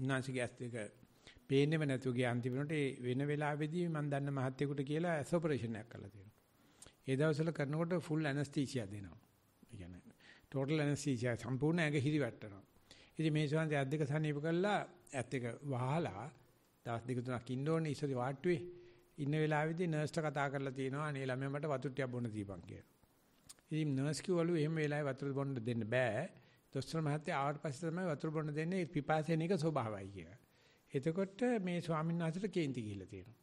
නාසික ඇස් දෙක පේන්නේම නැතුව ගිය අන්තිමට ඒ වෙන වෙලාවෙදී මම දන්න මහත්තයෙකුට කියලා ඇස් ඔපරේෂන් එකක් කරලා තියෙනවා. ඒ දවස්වල කරනකොට ෆුල් ඇනස්තීසියා දෙනවා. ඒ කියන්නේ ටෝටල් ඇනස්තීසියා සම්පූර්ණ ඇඟ හිරිවැටෙනවා. ඉතින් මේ ස්වාමීන් ඇස් දෙක සනීප කරලා ඇස් දෙක වහලා දවස් දෙක තුනක් ඉන්න ඕනේ ඉස්සරි වාට්ටුවේ ඉන්න වෙලාවෙදී නර්ස්ට කතා කරලා තියෙනවා අනේ ළමයා මට වතුර ටිකක් බොන්න දීපන් කියලා. ඉතින් නර්ස් කිව්වලු එහෙම වෙලාවේ වතුර බොන්න දෙන්න බෑ. දොස්තර මහත්තයා ආවට පස්සේ තමයි වතුර බොන්න දෙන්නේ පිපාසයෙන් එක ස්වභාවයි කියලා. එතකොට මේ ස්වාමීන් වහන්සේට කේන්ති ගිහිල්ලා තියෙනවා.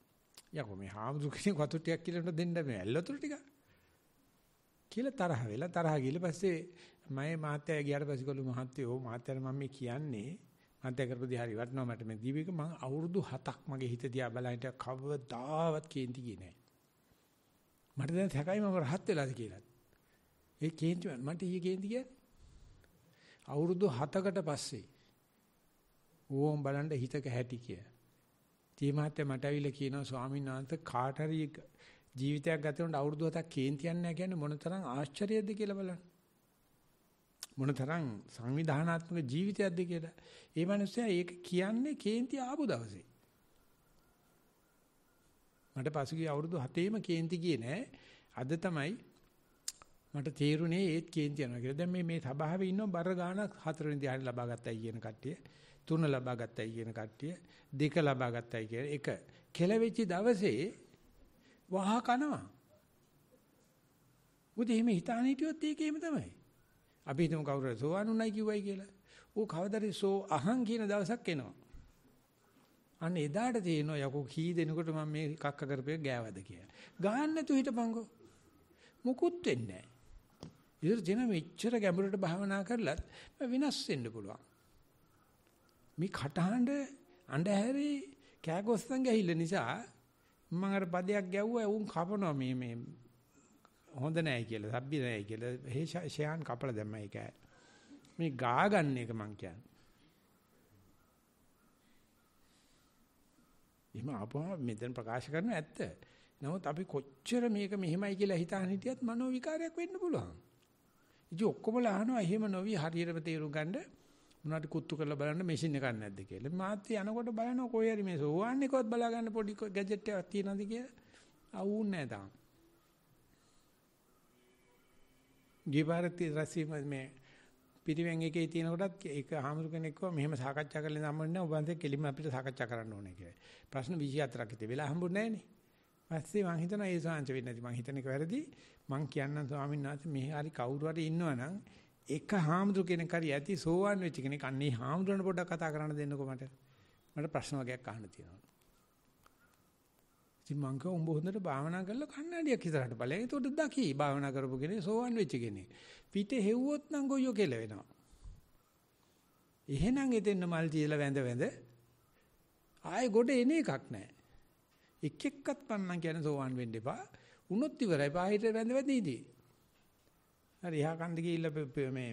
යකෝ මේ හාමුදුරු කෙනෙක් වතුර ටිකක් කියලා දෙන්න මේ ඇල් වතුර ටික කියලා තරහ වෙලා තරහ ගිහලා පස්සේ මම මහත්තයා ගියාට පස්සේ ගලු මහත්තයෝ මහත්තයාට මම මේ කියන්නේ මහත්තයා කරපු දේ හරි වටනවා මට මේ දීපේක මම අවුරුදු 7ක් මගේ හිත දිහා බලහිට කවදාවත් කේන්ති ගියේ නැහැ. මට දැන් සැකයි මම රහත් වෙලාද කියලා. ඒ කේන්ති මට ඊයේ කේන්ති කියන්නේ අවුරුදු 7කට පස්සේ ඕම් බලන්න හිතක හැටි කිය. තී මහත්තයා මට ඇවිල්ලා කියනවා ස්වාමීන් වහන්සේ කාට හරි ජීවිතයක් ගත කරනකොට අවුරුදු 7ක් කේන්තියක් නැහැ කියන්නේ මොනතරම් ආශ්චර්යයක්ද කියලා බලන්න. මොනතරම් සංවිධානාත්මක ජීවිතයක්ද කියලා. ඒ මිනිස්සයා ඒක කියන්නේ කේන්ති ආපු දවසේ. මට පසුගිය අවුරුදු 7ේම කේන්ති ගියේ නෑ. අද තමයි මට තේරුනේ ඒත් කේන්ති යනවා කියලා. දැන් මේ සභාවේ ඉන්න බර ගානක් 4 වෙනි ධ්‍යාන ලබා ගත්තයි කියන කට්ටිය, 3 ලබා ගත්තයි කියන කට්ටිය, 2 ලබා ගත්තයි කියන එක කෙලවෙච්ච දවසේ වහ කනවා. මොකද එහෙම හිතාන හිටියොත් ඒකේම තමයි. අපි හිතමු කවුරු සෝවාන් උනායි කිව්වයි කියලා. ඌ කවදාද සෝ අහං කියන දවසක් එනවා. අන්න එදාට තේරෙනවා යකෝ කී දෙනකොට මම මේ කක්ක කරපේ ගෑවද කියලා. ගහන්න නැතු හිටපන්කෝ. මුකුත් වෙන්නේ නැහැ. ඉතින් දින මෙච්චර ගැඹුරට භාවනා කරලත් වෙනස් වෙන්න පුළුවන්. මේ කටහඬ අඬහැරි කෑගොස්සන් ගහිල්ල නිසා මම අර පදයක් ගැව්වා උන් කපනවා මේ හොඳ නැහැ කියලා, සබ්බි නැහැ කියලා. හේෂයන් කපලා දැම්මා ඒක. මේ ගා ගන්න එක මං කියන්නේ. එහෙම අපෝ මෙතන ප්‍රකාශ කරන ඇත්ත. නමුත් අපි කොච්චර මේක මෙහෙමයි කියලා හිතාන හිටියත් මනෝ විකාරයක් වෙන්න පුළුවන්. ඉතින් ඔක්කොමලා අහනවා එහෙම නොවි හරියටම තේරුම් ගන්න මොනවාට කුත්තු කරලා බලන්න මැෂින් එකක් නැද්ද කියලා. මාත් යනකොට බලනවා කොහේ හරි මේ සෝවාන් එකවත් බලා ගන්න පොඩි ගැජට් එකක් තියෙනවද කියලා. අවුන්නේ නැහැ තාම. ගිපාරති රසීම මේ පිටිවෙන් එකේ තියෙන කොටත් ඒක ආමරු කෙනෙක් කිව්වා මෙහෙම සාකච්ඡා කරලා හම්බුනේ නැහැ. ඔබ අන්තිම කෙලින්ම අපිට සාකච්ඡා කරන්න ඕනේ කියලා. ප්‍රශ්න 24ක් ඉතින් වෙලා හම්බුනේ නැහනේ. පස්සේ මං හිතනවා ඒ සාංශ වෙන්නේ නැති. මං හිතන එක වැරදි. මං කියන්නම් ස්වාමීන් වහන්සේ මෙහි හරි කවුරු හරි ඉන්නවනම් එක හාමුදුර කෙනෙක් හරි ඇති සෝවාන් වෙච්ච කෙනෙක් අන්නේ හාමුදුරන පොඩ්ඩක් කතා කරන්න දෙන්නකෝ මට. මට ප්‍රශ්න වගේක් අහන්න තියෙනවා. ඉතින් මං කිව්වා උඹ හොඳට භාවනා කරලා කන්නඩියක් ඉස්සරහට බලයන්. ඒකට දකි භාවනා කරපු කෙනේ සෝවාන් වෙච්ච කෙනෙක්. පිටේ හෙව්වොත් නම් ගොයියෝ කියලා වෙනවා. එහෙනම් එතෙන්න මල් තියලා වැඳ ආයේ ගොඩ එන එකක් නැහැ. එක් එක්කත් පන්නන් කියන සෝවාන් වෙන්න එපා. උනොත් ඉවරයි. පාහිට වැඳ ඉදී. හරි එහා කන්ද ගිහිල්ලා මේ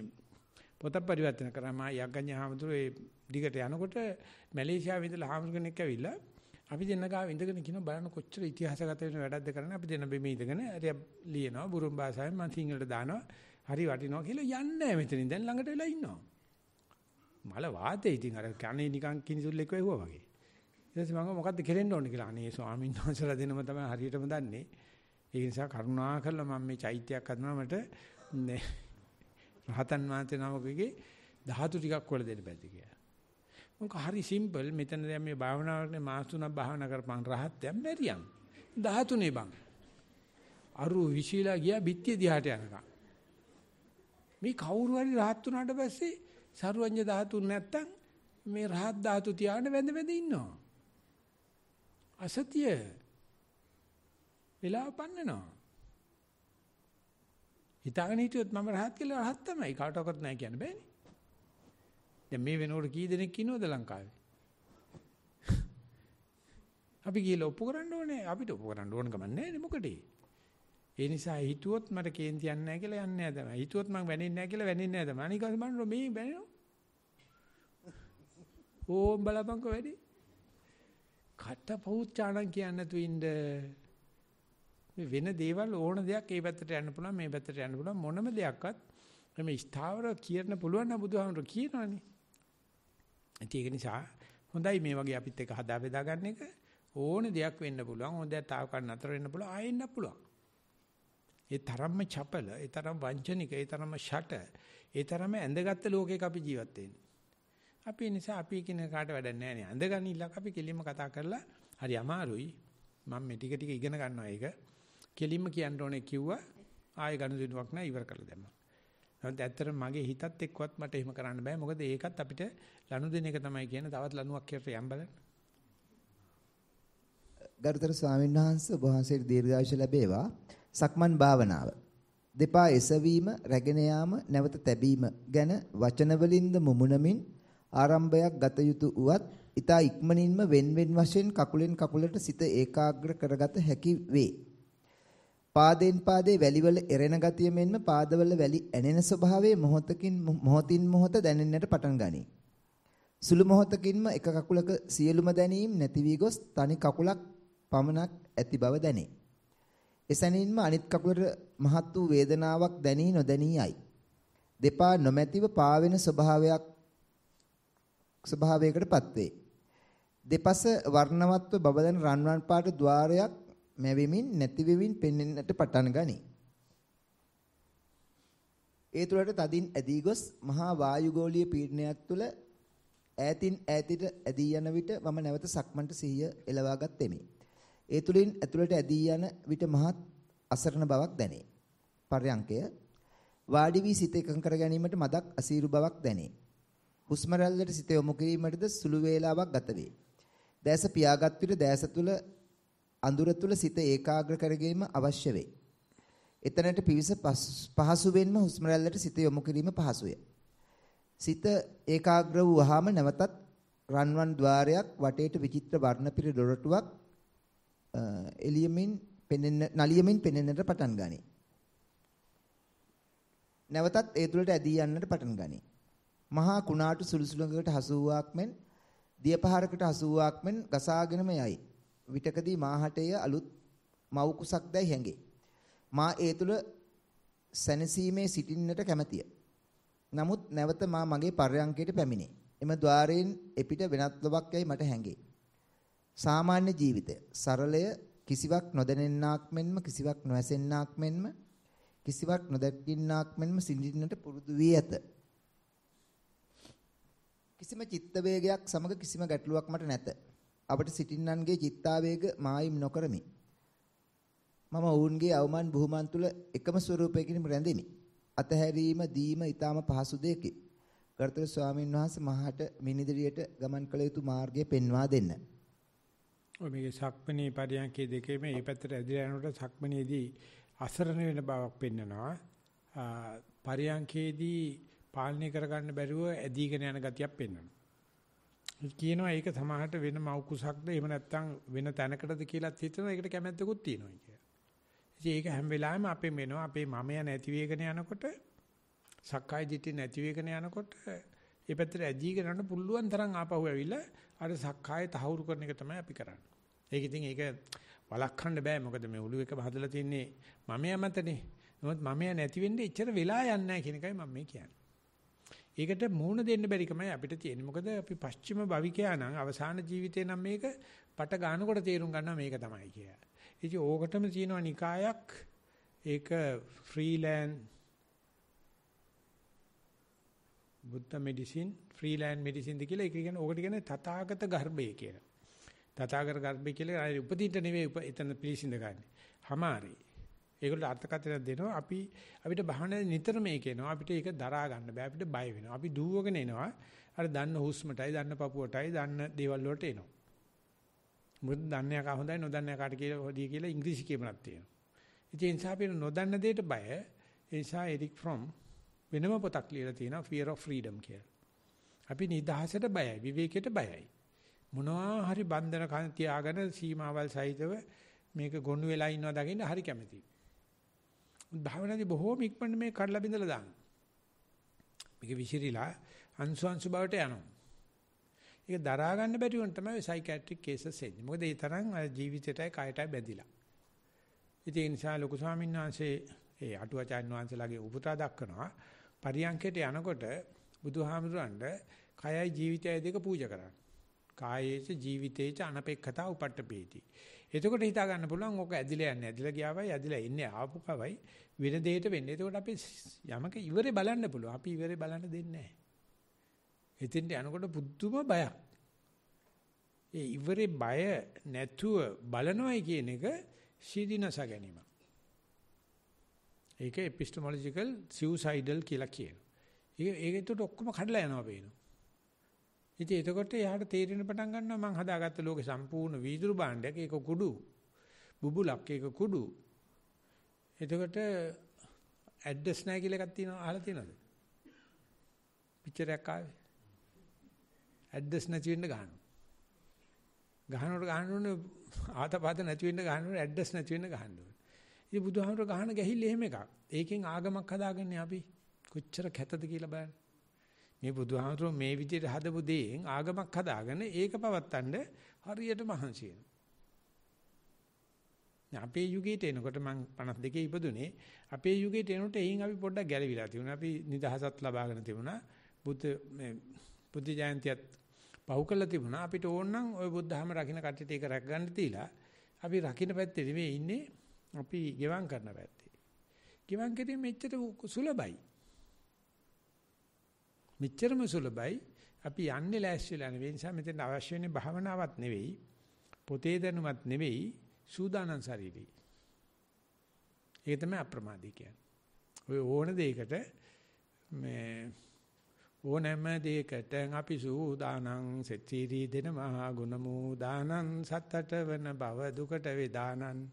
පොත පරිවර්තන කරා මා යග්ගඤ්ඤ හාමුදුරුවෝ ඒ දිගට යනකොට මැලේසියාවේ ඉඳලා හාමුදුරුවෝ කෙනෙක් ඇවිල්ලා අපි දෙන්න ගාව ඉඳගෙන කියන බලන්න කොච්චර ඉතිහාසගත වෙන වැඩක්ද කරන්නේ අපි දෙන්න බෙමේ ඉඳගෙන හරි ලියනවා බුරුම් භාෂාවෙන් මම සිංහලට දානවා හරි වටිනවා කියලා යන්නේ නැහැ මෙතනින් දැන් ළඟට වෙලා ඉන්නවා මල වාතේ ඉතින් අර කන්නේ නිකන් කිනිසුල්ලෙක් වෙවුවා වගේ ඊට පස්සේ මම මොකද්ද කෙරෙන්න ඕනේ කියලා අනේ ස්වාමීන් වහන්සේලා දෙනම තමයි හරියටම දන්නේ ඒ නිසා කරුණා කරලා මම මේ චෛත්‍යයක් හදනවා මට රහතන් වහන්සේ නමකගේ ධාතු ටිකක් වල දෙන්න බැද්ද කියලා මොකක් හරි සිම්පල් මෙතන දැන් මේ භාවනාවනේ මාස 3ක් භාවනා කරපන් රහත් දැන් බැරියම් 13 බං අරු විශීලා ගියා බිත්තිය දිහාට යනකම් මේ කවුරු හරි රහත් වුණාට පස්සේ සරුවඤ්ඤ ධාතු නැත්තම් මේ රහත් ධාතු තියාගෙන වැඳ වැඳ ඉන්නවා අසතිය වෙලාව පන්නනවා හිතාගෙන හිටියොත් මම රහත් කියලා රහත් තමයි කාටවත් නැහැ කියන්න බෑනේ දැන් මේ වෙනකොට කී දෙනෙක් ඉන්නවද ලංකාවේ? අපි ගිහලා ඔප්පු කරන්න ඕනේ. අපිට ඔප්පු කරන්න ඕන ගමන් නැහැ මොකටද? ඒ නිසා හිතුවොත් මට කේන්ති යන්නේ නැහැ කියලා යන්නේ නැහැ තමයි. හිතුවොත් මම වැනෙන්නේ නැහැ කියලා වැනෙන්නේ නැහැ තමයි. අනික බලන්න මේ වැනෙනවා. ඕම් බලපංකෝ වැඩි. කට පෞච්චාණන් කියන්නේ නැතු ඉන්න. මේ වෙන දේවල් ඕන දෙයක් ඒ පැත්තට යන්න පුළුවන් මේ පැත්තට යන්න පුළුවන් මොනම දෙයක්වත් මේ ස්ථාවර කියන්න පුළුවන් නම් බුදුහාමුදුරුවෝ කියනවනේ. ඒක නිසා හොඳයි මේ වගේ අපිත් එක හදා බෙදා ගන්න එක ඕන දෙයක් වෙන්න පුළුවන් ඕන දෙයක් තාව ගන්න අතර වෙන්න පුළුවන් ආයෙන්න පුළුවන් ඒ තරම්ම චපල ඒ තරම් වංචනික ඒ තරම්ම ෂට ඒ තරම්ම ඇඳගත්ත ලෝකයක අපි ජීවත් වෙන්නේ අපි නිසා අපි කියන කාට වැඩක් නැහැ නේ ඇඳගන්න ඉල්ලක් අපි කෙලින්ම කතා කරලා හරි අමාරුයි මම මේ ටික ටික ඉගෙන ගන්නවා ඒක කෙලින්ම කියන්න ඕනේ කිව්වා ආයෙ ගනුදෙනුවක් නැහැ ඉවර කරලා දැම්මා නමුත් ඇත්තට මගේ හිතත් එක්කවත් මට එහෙම කරන්න බෑ මොකද ඒකත් අපිට ලනු දෙන එක තමයි කියන්නේ තවත් ලනුවක් කියලා යම් බලන්න. ගරුතර ස්වාමීන් වහන්සේ ඔබ වහන්සේට දීර්ඝායුෂ ලැබේවා. සක්මන් භාවනාව. දෙපා එසවීම, රැගෙන යාම, නැවත තැබීම ගැන වචන වලින්ද මුමුණමින් ආරම්භයක් ගත යුතු උවත් ඊතා ඉක්මනින්ම wen වශයෙන් කකුලෙන් කකුලට සිත ඒකාග්‍ර කරගත හැකි වේ. පාදෙන් පාදේ වැලිවල එරෙන ගතිය මෙන්ම පාදවල වැලි ඇනෙන ස්වභාවයේ මොහොතින් මොහොත දැනෙන්නට පටන් ගනී. සුළු මොහොතකින්ම එක කකුලක සියලුම දැනීම් නැති වී ගොස් තනි කකුලක් පමණක් ඇති බව දැනේ. එසැනින්ම අනිත් කකුලට මහත් වූ වේදනාවක් දැනී නොදැනී යයි. දෙපා නොමැතිව පාවෙන ස්වභාවයකටපත් වේ. දෙපස වර්ණවත්ව බබලන රන්වන් පාට ద్వාරයක් මැවෙමින් නැති වෙමින් පෙනෙන්නට පටන් ගනී. ඒ තුළට තදින් ඇදී ගොස් මහා වායුගෝලීය පීඩනයක් තුළ ඈතින් ඈතට ඇදී යන විට මම නැවත සක්මන්ට සිහිය එළවාගත් තෙමි. ඒ තුළින් ඇතුළට ඇදී යන විට මහත් අසරණ බවක් දැනේ. පර්යංකය වාඩි වී සිත එකඟ කර ගැනීමට මදක් අසීරු බවක් දැනේ. හුස්ම රැල්ලට සිත යොමු කිරීමටද සුළු වේලාවක් ගත වේ. දැස පියාගත් විට දැස තුළ අඳුර තුළ සිත ඒකාග්‍ර කර ගැනීම අවශ්‍ය වේ. එතනට පිවිස පහසුවෙන්ම හුස්ම රැල්ලට සිත යොමු කිරීම පහසුය. සිත ඒකාග්‍ර වූවාම නැවතත් රන්වන් ద్వාරයක් වටේට විචිත්‍ර වර්ණ පිරි දොරටුවක් නලියමින් පෙනෙන්නට පටන් ගනී. නැවතත් ඒ තුළට ඇදී යන්නට පටන් ගනී. මහා කුණාටු සුළුසුළුඟකට හසු වූවක් මෙන් දියපහරකට හසු වූවක් මෙන් ගසාගෙනම යයි. විටකදී මාහටය අලුත් මව් කුසක් දැයි හැඟේ. මා ඒ තුළ සැනසීමේ සිටින්නට කැමැතිය. නමුත් නැවත මා මගේ පර්යංකයට පැමිණේ. එම ద్వාරයෙන් එපිට වෙනත් ලොවක් යයි මට හැඟේ. සාමාන්‍ය ජීවිතය සරලය කිසිවක් නොදැනෙන්නාක් මෙන්ම කිසිවක් නොඇසෙන්නාක් මෙන්ම කිසිවක් නොදැක්කින්නාක් මෙන්ම සිටින්නට පුරුදු වී ඇත. කිසිම චිත්ත වේගයක් සමග කිසිම ගැටලුවක් මට නැත. අපට සිටින්නන්ගේ චිත්තාවේග මායිම් නොකරමි. මම ඔවුන්ගේ අවමන් බුහුමන් තුල එකම ස්වරූපයකින් රැඳෙමි. අතහැරීම දීම ඊටාම පහසු දෙයකි. ගරුතර ස්වාමීන් වහන්සේ මහට මිනිදිරියට ගමන් කළ යුතු මාර්ගය පෙන්වා දෙන්න. ඔය මේකේ සක්මණේ පරියන්කේ දෙකේම මේ පැත්තට ඇදලා යනකොට සක්මණේදී අසරණ වෙන බවක් පෙන්නනවා. පරියන්කේදී පාලනය කරගන්න බැරුව ඇදීගෙන යන ගතියක් පෙන්වනවා. කියනවා ඒක සමහරට වෙන මව් කුසක්ද එහෙම නැත්නම් වෙන තැනකටද කියලාත් හිතනවා. ඒකට කැමැත්තකුත් තියෙනවා කියලා. ඉතින් ඒක හැම වෙලාවෙම අපේ මෙනවා අපේ මමයා නැති වෙගෙන යනකොට සක්කාය දිට්ඨිය නැති වෙගෙන යනකොට ඒ පැත්තට ඇදීගෙන යන්න පුළුවන් තරම් ආපහු ඇවිල්ලා අර සක්කාය තහවුරු කරන එක තමයි අපි කරන්නේ. ඒක ඉතින් ඒක වළක්වන්න බෑ. මොකද මේ ඔළුව එක හදලා තින්නේ මමයා මතනේ. නමුත් මමයා නැති වෙන්නේ එච්චර වෙලා යන්නේ නැහැ කියන එකයි මම මේ කියන්නේ. ඒකට මූණ දෙන්න බැරි කමයි අපිට තියෙන්නේ. මොකද අපි පස්චිම භවිකයා නම් අවසාන ජීවිතේ නම් මේක පට ගන්නකොට තේරුම් ගන්නවා මේක තමයි කියලා. ඉතින් ඕකටම තියෙනවා නිකායක්. ඒක ෆ්‍රීලෑන්ඩ් බුද්ධ මෙඩිසින් ෆ්‍රීලෑන්ඩ් මෙඩිසින් ද කියලා ඒක කියන්නේ ඕකට කියන්නේ තථාගත ගර්භය කියලා. තථාගත ගර්භය කියලා ආයේ උපදින්න නෙවෙයි එතන පිළිසිඳ ගන්න. හමාරි. ඒකට අර්ථකථනයක් දෙනවා අපිට බහන නිතර මේක එනවා අපිට ඒක දරා ගන්න බෑ අපිට බය වෙනවා. අපි දුවගෙන එනවා අර දන්න හුස්මටයි දන්න පපුවටයි දන්න දේවල් වලට එනවා. මොකද දන්නේ කා හොඳයි නොදන්නේ කාට කියලා හොදී කියලා ඉංග්‍රීසි කියමනක් තියෙනවා. ඉතින් ඒ නිසා අපි නොදන්න දෙයට බය. ඒ නිසා එරික් ෆ්‍රොම් වෙනම පොතක් ලියලා තියෙනවා fear of freedom කියලා. අපි නිදහසට බයයි, විවේකයට බයයි. මොනවා හරි බන්ධන කන් තියාගෙන සීමාවල් සහිතව මේක ගොනු වෙලා ඉන්නවා දකින්න හරි කැමතියි. භාවනාදී බොහෝම ඉක්මනට මේ කඩලා බිඳලා දානවා. මේක විසිරිලා අංශු බවට යනවා. ඒක දරා ගන්න බැරි වුණ තමයි සයිකියාට්‍රික් කේසස් එන්නේ. මොකද ඒ තරම් ජීවිතයටයි කයටයි බැඳිලා. ඉතින් ඒ නිසා ලොකු ස්වාමීන් වහන්සේ ඒ අටුවාචාර්ය වහන්සේලාගේ උපුටා දක්වනවා පරියන්කයට යනකොට බුදුහාමුදුරන්ට කයයි ජීවිතයයි දෙක පූජා කරන්න. කායේච ජීවිතේච අනපේක්ඛතා උපට්ඨපේති. එතකොට හිතා ගන්න පුළුවන් ඕක ඇදිලා යන්නේ. ඇදිලා ගියාවයි ඇදිලා එන්නේ ආපු කවයි වෙන දෙයකට වෙන්නේ. එතකොට අපි යමක ඉවරේ බලන්න පුළුවන්. අපි ඉවරේ බලන්න දෙන්නේ නැහැ. එතෙන්ට යනකොට පුදුම බයක්. ඒ ඉවරේ බය නැතුව බලනවයි කියන එක සීදීනස ගැනීම. ඒක එපිස්ටමොලොජිකල් සියුසයිඩල් කියලා කියනවා. ඒකට ඔක්කොම කඩලා යනවා පේනවා. ඉතින් එතකොට එයාට තේරෙන පටන් ගන්නවා මං හදාගත්ත ලෝකේ සම්පූර්ණ වීදුරු භාණ්ඩයක් ඒක කුඩු බුබුලක් ඒක කුඩු. එතකොට ඇඩ්‍රස් නැහැ කියලා එකක් තියෙනවා අහලා තියෙනවද? පික්චර් එකක් ආවේ. ඇඩ්‍රස් නැති වෙන්න ගහනවා. ගහනකොට ආතපත නැති වෙන්න ගහනකොට ඇඩ්‍රස් නැති වෙන්න ගහනවා. ඉතින් බුදුහාමර ගහන ගැහිල්ල එහෙම එකක්. ඒකෙන් ආගමක් හදාගන්නේ අපි කොච්චර කැතද කියලා බලන්න. මේ බුදුහාමර මේ විදිහට හදපු දේෙන් ආගමක් හදාගෙන ඒක පවත්තන්න හරියට මහන්සි වෙනවා. අපේ යුගයට එනකොට මම 52 ඉපදුනේ අපේ යුගයට එනකොට එයින් අපි පොඩ්ඩක් ගැලවිලා තිබුණා. අපි නිදහසත් ලබාගෙන තිබුණා. බුද්ධ ජයන්තියත් පහු කළා තිබුණා. අපිට ඕන නම් ওই බුද්ධහම රකින්න කට්ටියට ඒක රැක ගන්න තියලා අපි රකින්න පැත්තේ නෙවෙයි ඉන්නේ. අපි ගෙවම් කරන පැත්තේ. ගෙවම් කිරීම මෙච්චර සුලභයි. මෙච්චරම සුලභයි. අපි යන්නේ ලෑස්තිලා නෙවෙයි. ඒ නිසා මෙතන අවශ්‍ය වෙන්නේ භාවනාවක් නෙවෙයි. පොතේ දැනුමක් නෙවෙයි. සූදානම් ශරීරය. ඒක තමයි අප්‍රමාදී කියන්නේ. ඔය ඕන දෙයකට මේ ඕනෑම දෙයකට අපි සූදානම් සෙත්‍තිරි දෙන මහා ගුණමු දානං සත්තට වන බව දුකට වේදානං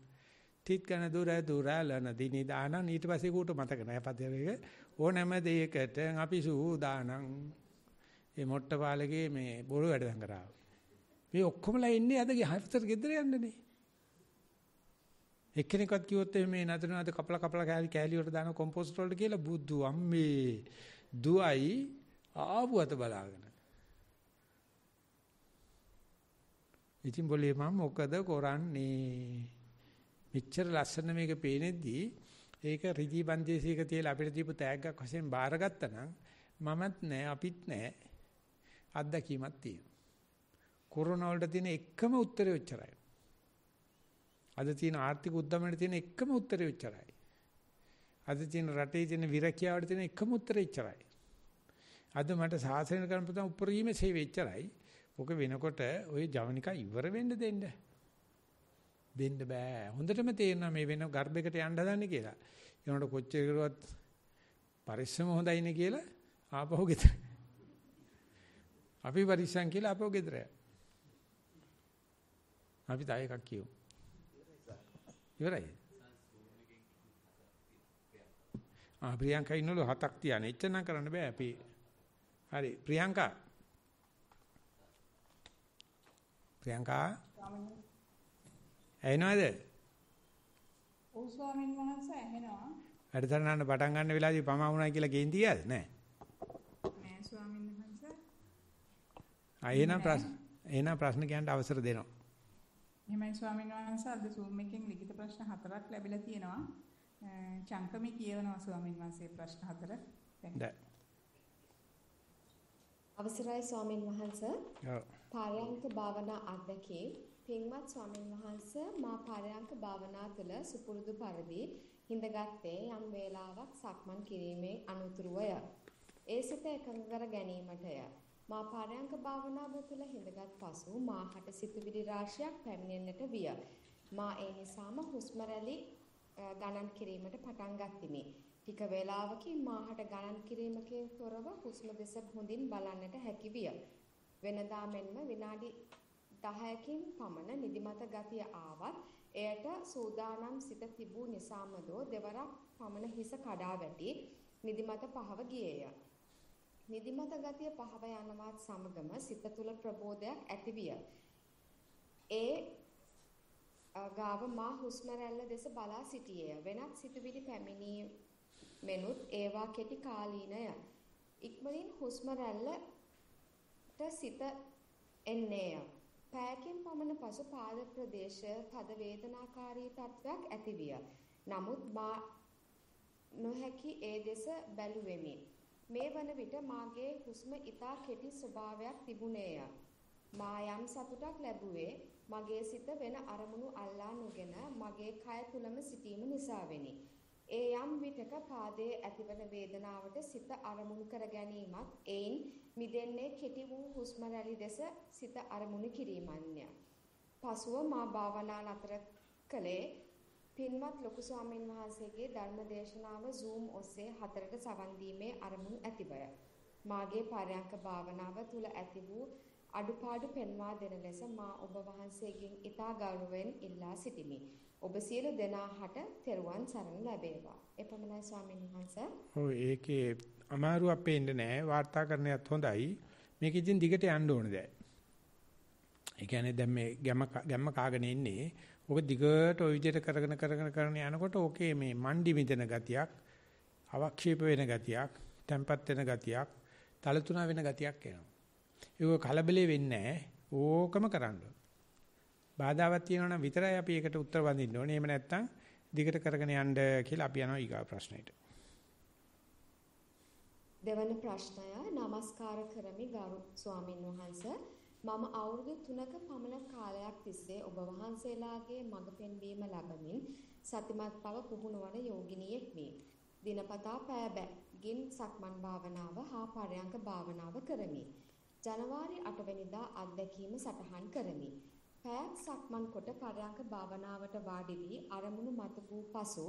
තිත්කන දුරලන දිනි දානං ඊට පස්සේ ඌට මතක නැහැ පදේක ඕනෑම දෙයකට අපි සූදානම් මේ මොට්ටපාලගේ මේ බොරු වැඩ කරා මේ ඔක්කොමලා ඉන්නේ අද හතර ගෙදර යන්නනේ එක්කෙනෙක්වත් කිව්වොත් මේ නතරනද කපලා කෑලි වලට දාන කොම්පෝස්ට් වලට කියලා බුදු අම්මේ දුවයි ආපු අත බලාගෙන ඉතින් બોලේ මම මොකද කරන්නේ මෙච්චර ලස්සන මේක පේනෙද්දී ඒක රිදී බන්දේසියක තියලා අපිට දීපු තෑග්ගක් වශයෙන් බාරගත්තා නම් මමත් නෑ අපිත් නෑ අත්දැකීමක් තියෙනවා කොරෝනා වලට තියෙන එකම උත්තරේ ඔච්චරයි අද තියෙන ආර්ථික උද්දමනට තියෙන එකම උත්තරේ ඔච්චරයි අද තියෙන රටේ තියෙන විරකියාවට තියෙන එකම උත්තරේ ඔච්චරයි අද මට සාසන කරන පුතන් උපරිම සේවය එච්චරයි. ඔක වෙනකොට ওই ජවනිකා ඉවර වෙන්න දෙන්න බෑ. හොඳටම තේරෙනවා මේ වෙන ගර්භයකට යන්න හදන්නේ කියලා. ඒනකොට කොච්චර කරුවත් පරිස්සම හොඳයිනේ කියලා ආපහු ගෙදර. අපි පරිස්සම් කියලා ආපහු ගෙදර. අපි තාය එකක් කියමු. ඉවරයි. ප්‍රියංකා ඉන්නලු 7ක් තියානේ. එච්චරනම් කරන්න බෑ අපි. හරි ප්‍රියංකා ඇහෙනවද? ඔව් ස්වාමීන් වහන්සේ ඇහෙනවා. වැඩසටහන පටන් ගන්න වෙලාවදී පමා වුණා කියලා කේන්ති ගියාද? නෑ. නෑ ස්වාමීන් වහන්සේ. එහෙනම් ප්‍රශ්න කියන්න අවසර දෙනවා. එහෙමයි ස්වාමීන් වහන්සේ අද Zoom එකෙන් ලිඛිත ප්‍රශ්න 4ක් ලැබිලා තියෙනවා. චංකමේ කියවනවා ස්වාමීන් වහන්සේ ප්‍රශ්න 4. දැන්. අවසරයි ස්වාමීන් වහන්සේ. ඔව්. පාරයන්ක භාවනා අධ්‍යක්ෂේ පින්වත් ස්වාමීන් වහන්සේ මා පාරයන්ක භාවනා තුළ සුපුරුදු පරිදි හිඳගත්තේ යම් වේලාවක් සක්මන් කිරීමේ අනුතුරුවය. ඒ සිත එකඟ කර ගැනීමටය. මා පාරයන්ක භාවනාව තුළ හිඳගත් පසු මාහට සිතුවිලි රාශියක් පැමිණෙන්නට විය. මා ඒ නිසාම හුස්ම රැලි ගණන් කිරීමට පටන් ගත්තිමි. ටික වේලාවකින් මාහට ගණන් කිරීමකින් තොරව හුස්ම දෙස හොඳින් බලන්නට හැකි විය. වෙනදා මෙන්ම විනාඩි 10කින් පමණ නිදිමත ගතිය ආවත් එයට සූදානම් සිත තිබූ නිසාමදෝ දෙවරක් පමණ හිස කඩා වැටි නිදිමත පහව ගියේය. නිදිමත ගතිය පහව යනවත් සමගම සිත තුළ ප්‍රබෝධයක් ඇතිවිය. ඒ ගාව මා හුස්ම රැල්ල දෙස බලා සිටියේය. වෙනත් සිතුවිලි පැමිණීමෙනුත් ඒවා කෙටි කාලීනය. ඉක්මනින් හුස්ම රැල්ලට සිත එන්නේය. පැයකින් පමණ පසු පාද ප්‍රදේශය තද වේදනාකාරී තත්වයක් ඇතිවිය. නමුත් මා නොහැකි ඒ දෙස බැලුවෙමි. මේ වන විට මාගේ හුස්ම ඉතා කෙටි ස්වභාවයක් තිබුණේය. මා යම් සතුටක් ලැබුවේ මගේ සිත වෙන අරමුණු අල්ලා නොගෙන මගේ කය තුලම සිටීම නිසාවෙනි. ඒ යම් විටක පාදයේ ඇතිවන වේදනාවට සිත අරමුණු කර ගැනීමත් එයින් මිදෙන්නේ කෙටි වූ හුස්ම රැලි දෙස සිත අරමුණු කිරීමන්ය. පසුව මා භාවනා නතර කළේ පින්වත් ලොකු ස්වාමීන් වහන්සේගේ ධර්ම දේශනාව Zoom ඔස්සේ 4ට සවන් දීමේ අරමුණු ඇතිවය. මාගේ පරයන්ක භාවනාව තුල ඇති වූ අඩුපාඩු පෙන්වා දෙන ලෙස මා ඔබ වහන්සේගෙන් ඉතා ගෞරවයෙන් ඉල්ලා සිටිමි. ඔබ සියලු දෙනාට තෙරුවන් සරණ ලැබේවා. එපමණයි ස්වාමීන් වහන්සේ. ඔව් ඒකේ අමාරුවක් පේන්නේ නැහැ. වාර්තාකරණයත් හොඳයි. මේක ඉතින් දිගට යන්න ඕනේ දැන්. ඒ කියන්නේ දැන් මේ ගැම්ම කාගෙන ඉන්නේ. ඔක දිගට ওই විදිහට කරගෙන යනකොට ඕකේ මේ මණ්ඩි මිදෙන ගතියක්, අවක්ෂේප වෙන ගතියක්, තැම්පත් වෙන ගතියක්, තලතුණා වෙන ගතියක් එනවා. ඒක කලබලෙ වෙන්නේ නැහැ. ඕකම කරන්න ඕනේ. බාධාවක් තියෙනවා නම් විතරයි අපි ඒකට උත්තර වඳින්න ඕනේ. එහෙම නැත්නම් දිගට කරගෙන යන්න කියලා අපි යනවා ඊගා ප්‍රශ්නෙට. දෙවන ප්‍රශ්නය নমස්කාර කරමි ගරු ස්වාමින් වහන්සේ. මම අවුරුදු 3ක පමණ කාලයක් තිස්සේ ඔබ වහන්සේලාගේ මඟ පෙන්වීම ලැබමින් සතිමත් බව පුහුණුවන යෝගිනියෙක් මේ. දිනපතා පැය බැගින් සක්මන් භාවනාව හා පරයන්ක භාවනාව කරමි. ජනවාරි 8 වෙනිදා අත්දැකීම සටහන් කරමි. පැයක් සක්මන් කොට පරයන්ක භාවනාවට වාඩි වී අරමුණු මත වූ පසු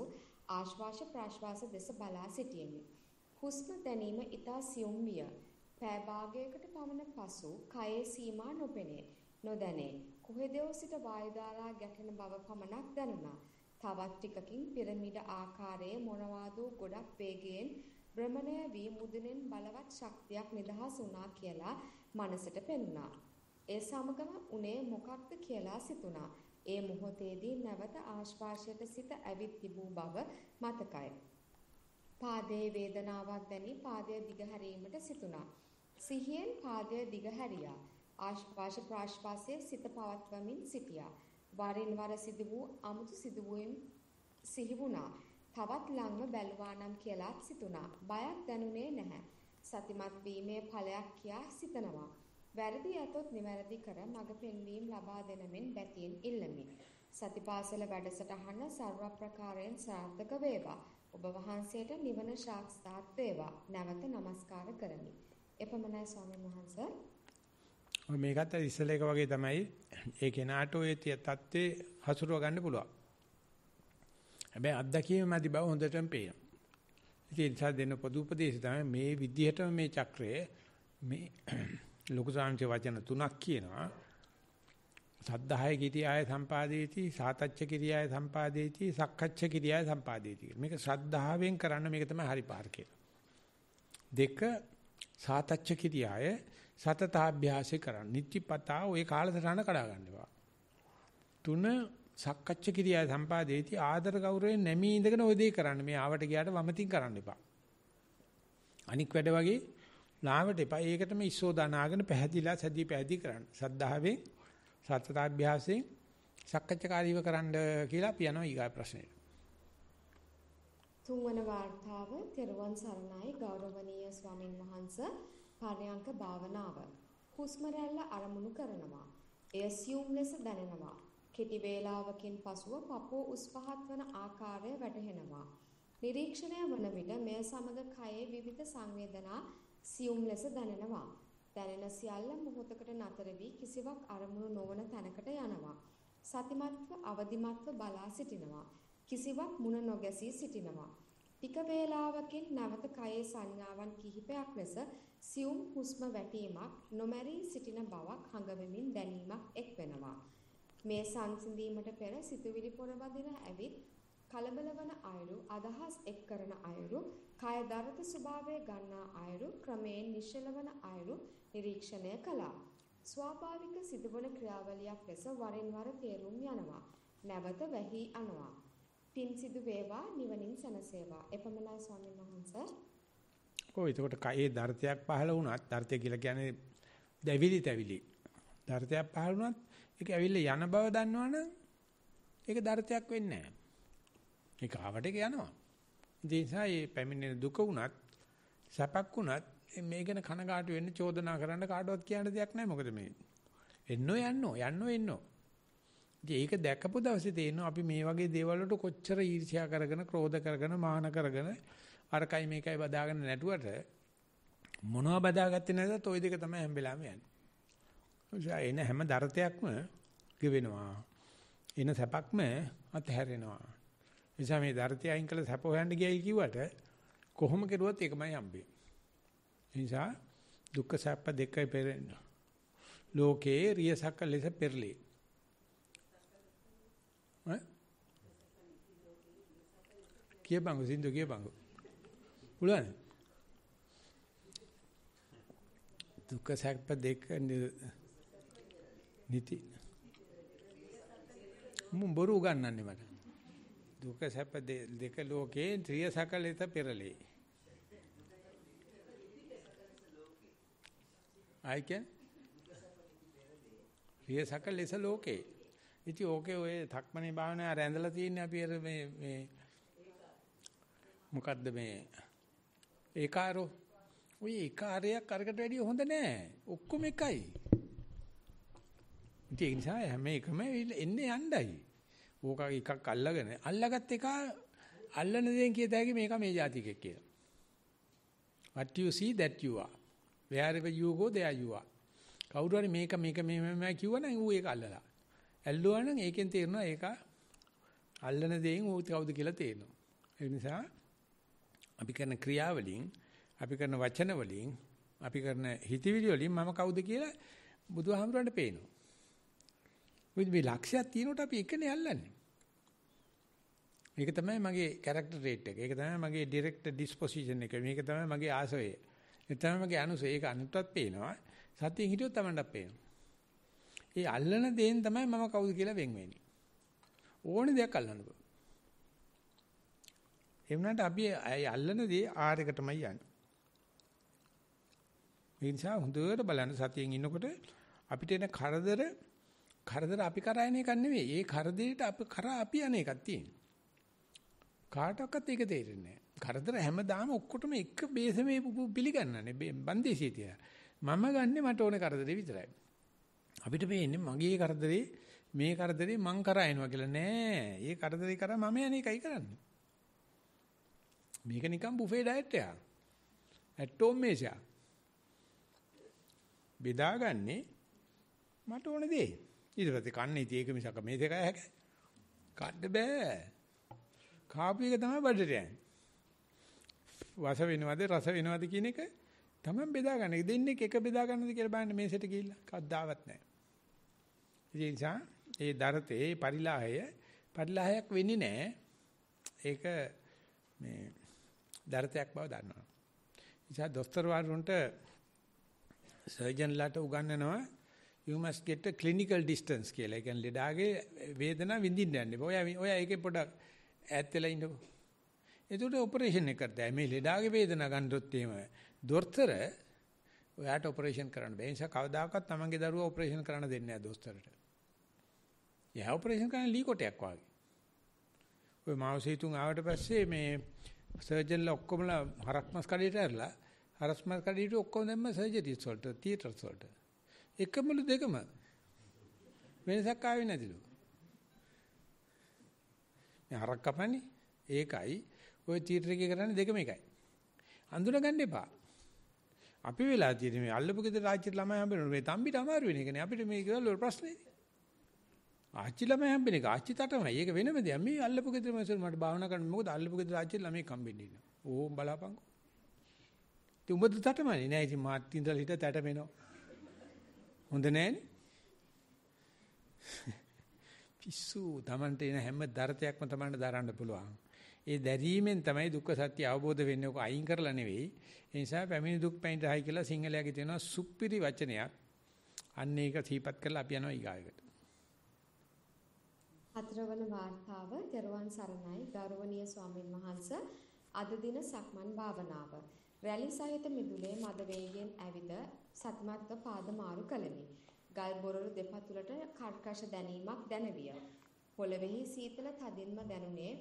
ආශ්වාස ප්‍රාශ්වාස දෙස බලා සිටියෙමි. හුස්ම දැනීම ඉතා සියුම් විය. පැය භාගයකට පමණ පසු කයේ සීමා නොදැනේ. කොහෙදෝ සිට වායු ධාරා ගැටෙන බව පමණක් දැනුණා. තවත් ටිකකින් පිරමීඩ ආකාරයේ මොනවාදෝ ගොඩක් වේගයෙන් භ්‍රමණය වී මුදුනෙන් බලවත් ශක්තියක් නිදහස් වුණා කියලා මනසට පෙනුණා. ඒ සමගම උනේ මොකක්ද කියලා සිතුණා. ඒ මොහොතේදී නැවත ආශ්වාසයට සිත ඇවිත් තිබූ බව මතකයි. පාදයේ වේදනාවක් දැනි පාදය දිගහැරීමට සිතුණා. සිහියෙන් පාදය දිගහැරියා. ආශ්වාස ප්‍රාශ්වාසයේ සිත පවත්වමින් සිටියා. වරින් වර සිදු වූ අමුතු සිදුවීම් සිහි වුණා. තවත් ළඟම බැලුවා නම් කියලාත් සිතුණා. බයක් දැනුනේ නැහැ. සතිමත් වීමේ ඵලයක් කියා සිතනවා. වැරදි යතොත් නිවැරදි කර මඟ පෙන්වීම ලබා දෙන මෙන් බැතියෙන් ඉල්ලමි. සතිපාසල වැඩසටහන සර්ව ප්‍රකාරයෙන් සාර්ථක වේවා. ඔබ වහන්සේට නිවන සාක්ෂාත් වේවා. නැවත নমස්කාර කරමි. එපමණයි ස්වාමීන් වහන්සේ. මේකත් ඉස්සෙල්ලා එක වගේ තමයි. ඒ කෙනාට ඔය තත්ත්වේ හසුරුව ගන්න පුළුවන්. හැබැයි අත්දැකීම මැදි බව හොඳටම පේනවා. ඉතින් ඒ නිසා දෙන පොදු උපදේශය තමයි මේ විදිහටම මේ චක්‍රයේ මේ ලොකු සාංශ වචන තුනක් කියනවා. සද්ධාය කිරියාය සම්පාදේති, සාතච්ච කිරියාය සම්පාදේති, සක්කච්ඡ කිරියාය සම්පාදේති. මේක ශ්‍රද්ධාවෙන් කරන්න මේක තමයි හරි පාර කියලා. දෙක සාතච්ච කිරියාය සතතාභ්‍යාසය කරන්න. නිත්‍යපතා ඔය කාලසටහන කඩා ගන්නවා. තුන සක්කච්ඡ කිරියා සම්පාදේති ආදර ගෞරවයෙන් නැමී ඉඳගෙන ඔය දේ කරන්න. මේ ආවට ගියාට වමතින් කරන්න එපා. අනික් වැඩ වගේ ලාවට එපා. ඒකටම ඉස්සෝ දනාගෙන පැහැදිලා සැදී පැහැදී කරන්න. සද්ධාවෙන් සත්‍තාභ්‍යාසයෙන් සක්කච්ඡාකාරීව කරන්න කියලා අපි යනවා ඊගා ප්‍රශ්නෙට. තුන්වන වාර්තාව තෙරුවන් සරණයි ගෞරවනීය ස්වාමින් වහන්සේ. පරයන්ක භාවනාව. හුස්ම රැල්ල අරමුණු කරනවා. එය සියුම් ලෙස දැනෙනවා. කෙටි වේලාවකින් පසුව පපුව උස් පහත් වන ආකාරය වැටහෙනවා. නිරීක්ෂණය වන විට මෙය සමග කයේ විවිධ සංවේදනා සියුම් ලෙස දැනෙනවා. දැනෙන සියල්ල මොහොතකට නතර වී කිසිවක් අරමුණු නොවන තැනකට යනවා. සතිමත්ව අවදිමත්ව බලා සිටිනවා. කිසිවක් මුණ නොගැසී සිටිනවා. ටික වේලාවකින් නැවත කයේ සංඥාවන් කිහිපයක් ලෙස සියුම් හුස්ම වැටීමක් නොමැරී සිටින බවක් හඟවෙමින් දැනීමක් එක් වෙනවා. මේ සංසිඳීමට පෙර සිතුවිලි පොරවදින ඇවිත් කලබල වන අයුරු අදහස් එක් කරන අයුරු කය දරත ස්වභාවය ගන්නා අයුරු ක්‍රමයෙන් නිශ්චල වන අයුරු නිරීක්ෂණය කළා. ස්වාභාවික සිදුවන ක්‍රියාවලියක් ලෙස වරින් වර තේරුම් යනවා. නැවත වැහි යනවා. පින් සිදු වේවා නිවනින් සැනසේවා. එපමණයි ස්වාමීන් වහන්සේ. ඔය එතකොට කයේ දර්ථයක් පහළ වුණත් දර්ථය කියලා කියන්නේ දැවිලි තැවිලි. දර්ථයක් පහළ වුණත් ඒක ඇවිල්ලා යන බව දන්නවනම් ඒක දර්ථයක් වෙන්නේ නැහැ. ඒක ආවට ඒක යනවා. ඒ නිසා මේ පැමිණෙන දුක වුණත් සැපක් වුණත් මේ ගැන කනගාටු වෙන්න චෝදනා කරන්න කාටවත් කියන්න දෙයක් නැහැ. මොකද මේ එන්නෝ. ඒක දැකපු දවසේ තේරෙනවා අපි මේ වගේ දේවල් වලට කොච්චර ඊර්ෂ්‍යා කරගෙන, ක්‍රෝධ කරගෙන, මාන කරගෙන අරකයි මේකයි බදාගෙන නැටුවට මොනවා බදාගත්තේ නැද්ද? ඔය දෙක තමයි හැම වෙලාවෙම යන්නේ. එන හැම දරතයක්ම ගෙවෙනවා. එන සැපක්ම අත්හැරෙනවා. නිසා මේ දරතය අයින් කළ සැප හොයන්න ගියයි කිව්වට කොහොම කෙරුවත් ඒකමයි හම්බෙන්නේ. ඒ නිසා දුක්ඛ සැප දෙකයි පෙරෙන්න. ලෝකේ රියසක ලෙස පෙරලේ. කියපංගු සින්දු කියපංගු. උලන්නේ. දුක්ඛ සැප දෙක නිති. මුම් බොරු ගන්නන්නේ මට. දුක්ඛ සැප දෙක ලෝකේ ත්‍රියසක ලෙස පෙරලේ. ආයිකේ ත්‍රියසක ලෙස ලෝකේ. ඉතින් ඕකේ ඔය ධක්මනේ භාවනාව රැඳලා තියෙන්නේ අපි අර මේ මොකද්ද මේ ඒකාරෝ ඔය ඒකාරයක් අරකට වැඩිය හොඳ නෑ ඔක්කොම එකයි. ඉතින් ඒ නිසා හැම එකම එන්නේ යණ්ඩයි. ඕක එකක් අල්ලගත් එක අල්ලන දේෙන් කියත හැකි මේක මේ જાතිකෙක් කියලා. What you see that you are. Wherever you go there you are. කවුරු හරි මේක මේ කිව්වනම් ඌ ඒක අල්ලලා. ඇල්ලුවා නම් ඒකෙන් තේරෙනවා ඒක අල්ලන දේෙන් ඌ කවුද කියලා තේරෙනවා. ඒ නිසා අපි කරන ක්‍රියාවලින්, අපි කරන වචන වලින්, අපි කරන හිතවිලි වලින් මම කවුද කියලා බුදුහාමුදුරන්ට පේනවා. මේ ලක්ෂයක් තියෙනකොට අපි එකනේ අල්ලන්නේ. මේක තමයි මගේ කැරක්ටර් රේට් එක. ඒක තමයි මගේ ඩිරෙක්ට් ඩිස්පොසිෂන් එක. මේක තමයි මගේ ආසය. ඒක තමයි මගේ අනුසය. ඒක අනිත්වත් පේනවා. සතියෙන් හිටියොත් තමන්ටත් පේනවා. ඒ අල්ලන දේෙන් තමයි මම කවුද කියලා වෙන් වෙන්නේ. ඕනේ දෙයක් අල්ලන්න බෑ. ඒ වුණාට අපි අල්ලන දේ ආර් එකටමයි යන්නේ. ඒ නිසා හොඳට බලන්න සතියෙන් ඉන්නකොට අපිට එන කරදර අපි කරා යන එකක් නෙවෙයි. ඒ කරදරේට අපි යන එකක් තියෙනවා. කාටවත් ඒක තේරෙන්නේ නැහැ. කරදර හැමදාම ඔක්කොටම එක බේසමේ පිළිගන්නනේ. බන්දේසිය තියලා. මම ගන්නෙ මට ඕනේ කරදරේ විතරයි. අපිට වෙන්නේ මගේ කරදරේ මේ කරදරේ මං කරා එනවා කියලා නෑ. ඒ කරදරේ කරා මම යන්නේ එකයි කරන්නේ. මේක නිකන් බුෆේ ඩයට් එකක්. ඇටෝම් මේෂා. බෙදාගන්නේ මට ඕනේ දේ. ඊට පස්සේ කන්නේ ඉතින් ඒක මිසක මේ දෙකයි හැක. කන්න බෑ. කාපු එක තමයි බඩට යන්නේ. වාස වෙනවද රස වෙනවද කියන එක තමයි බෙදාගන්නේ. දෙන්නේ එක බෙදාගන්නද කියලා බලන්න මේසෙට ගිහිල්ලා කවදාවත් නැහැ. ඒ නිසා ඒ දරතේ පරිලාහයක් වෙන්නේ නැහැ. ඒක මේ දරතයක් බව දන්නවා. නිසා දොස්තර වරුන්ට සර්ජන්ලාට උගන්වනවා You must get a clinical distance කියලා. ඒ කියන්නේ ලෙඩාගේ වේදනාව විඳින්න යන්න එපා. ඔය ඒකේ පොඩක් ඈත් වෙලා ඉන්නකෝ. ඒකට ඔපරේෂන් එක කරද්දී මේ ලෙඩාගේ වේදනාව ගන්නොත් එහෙම දොස්තර ඔයාට ඔපරේෂන් කරන්න බෑ. ඒ නිසා කවදාකවත් තමන්ගේ දරුවා ඔපරේෂන් කරන්න දෙන්නේ නැහැ දොස්තරට. එයා ඔපරේෂන් කරන ලී කොටයක් වගේ. ඔය මාවසීතුන් ආවට පස්සේ මේ සර්ජන්ලා ඔක්කොමලා හරස්මස් කඩේට ඇරලා හරස්මස් කඩේට ඔක්කොම දැම්ම සර්ජරිස් වලට තියටර්ස් වලට. එකමලු දෙකම වෙනසක් ආවේ නැතිලු. මේ හරක් කපන්නේ ඒකයි ඔය තියටර් එකේ කරන්නේ දෙකම එකයි. අඳුන ගන්න එපා. අපි වෙලා තියෙන්නේ මේ අල්ලපු ගෙදර ආච්චිට ළමයි හම්බෙනවා. මේ තම්බිට අමාරු වෙන එකනේ. අපිට මේ ගෙවල් වල ප්‍රශ්නේ. ආච්චි ළමයි හම්බෙන එක ආච්චි තටමයි. ඒක වෙනම දෙයක්. මේ අල්ලපු ගෙදර මනසල් මට භාවනා කරන්න මොකද අල්ලපු ගෙදර ආච්චි ළමයි හම්බෙන්නේ ඉන්නවා. ඕම් බලාපන්කෝ. ඉතින් උඹද තටමනේ නෑ. ඉතින් මාත් ඉඳලා හිට තටමෙනවා. හොඳ නෑනේ. පිස්සු Tamante එන හැම දරතයක්ම Tamante දරන්න පුළුවන්. ඒ දැරීමෙන් තමයි දුක්ඛ සත්‍ය අවබෝධ වෙන්නේ. ඔක අයින් කරලා නෙවෙයි. ඒ නිසා පැමිණි දුක් පැමිණි රහයි කියලා සිංහලයේ තියෙනවා සුප්පිරි වචනයක්. අන්න ඒක සිහිපත් කරලා අපි යනවා ඊගායකට. හතරවන වාර්තාව දරුවන් සරණයි ගෞරවනීය ස්වාමීන් වහන්සේ අද දින සක්මන් භාවනාව. රැලි සහිත මිදුලේ මද වේගයෙන් ඇවිද සතිමත්ව පාද මාරු කළෙමි. ගල් බොරළු දෙපතුලට කර්කශ දැනීමක් දැනවිය. පොළවෙහි සීතල තදින්ම දැනුනේ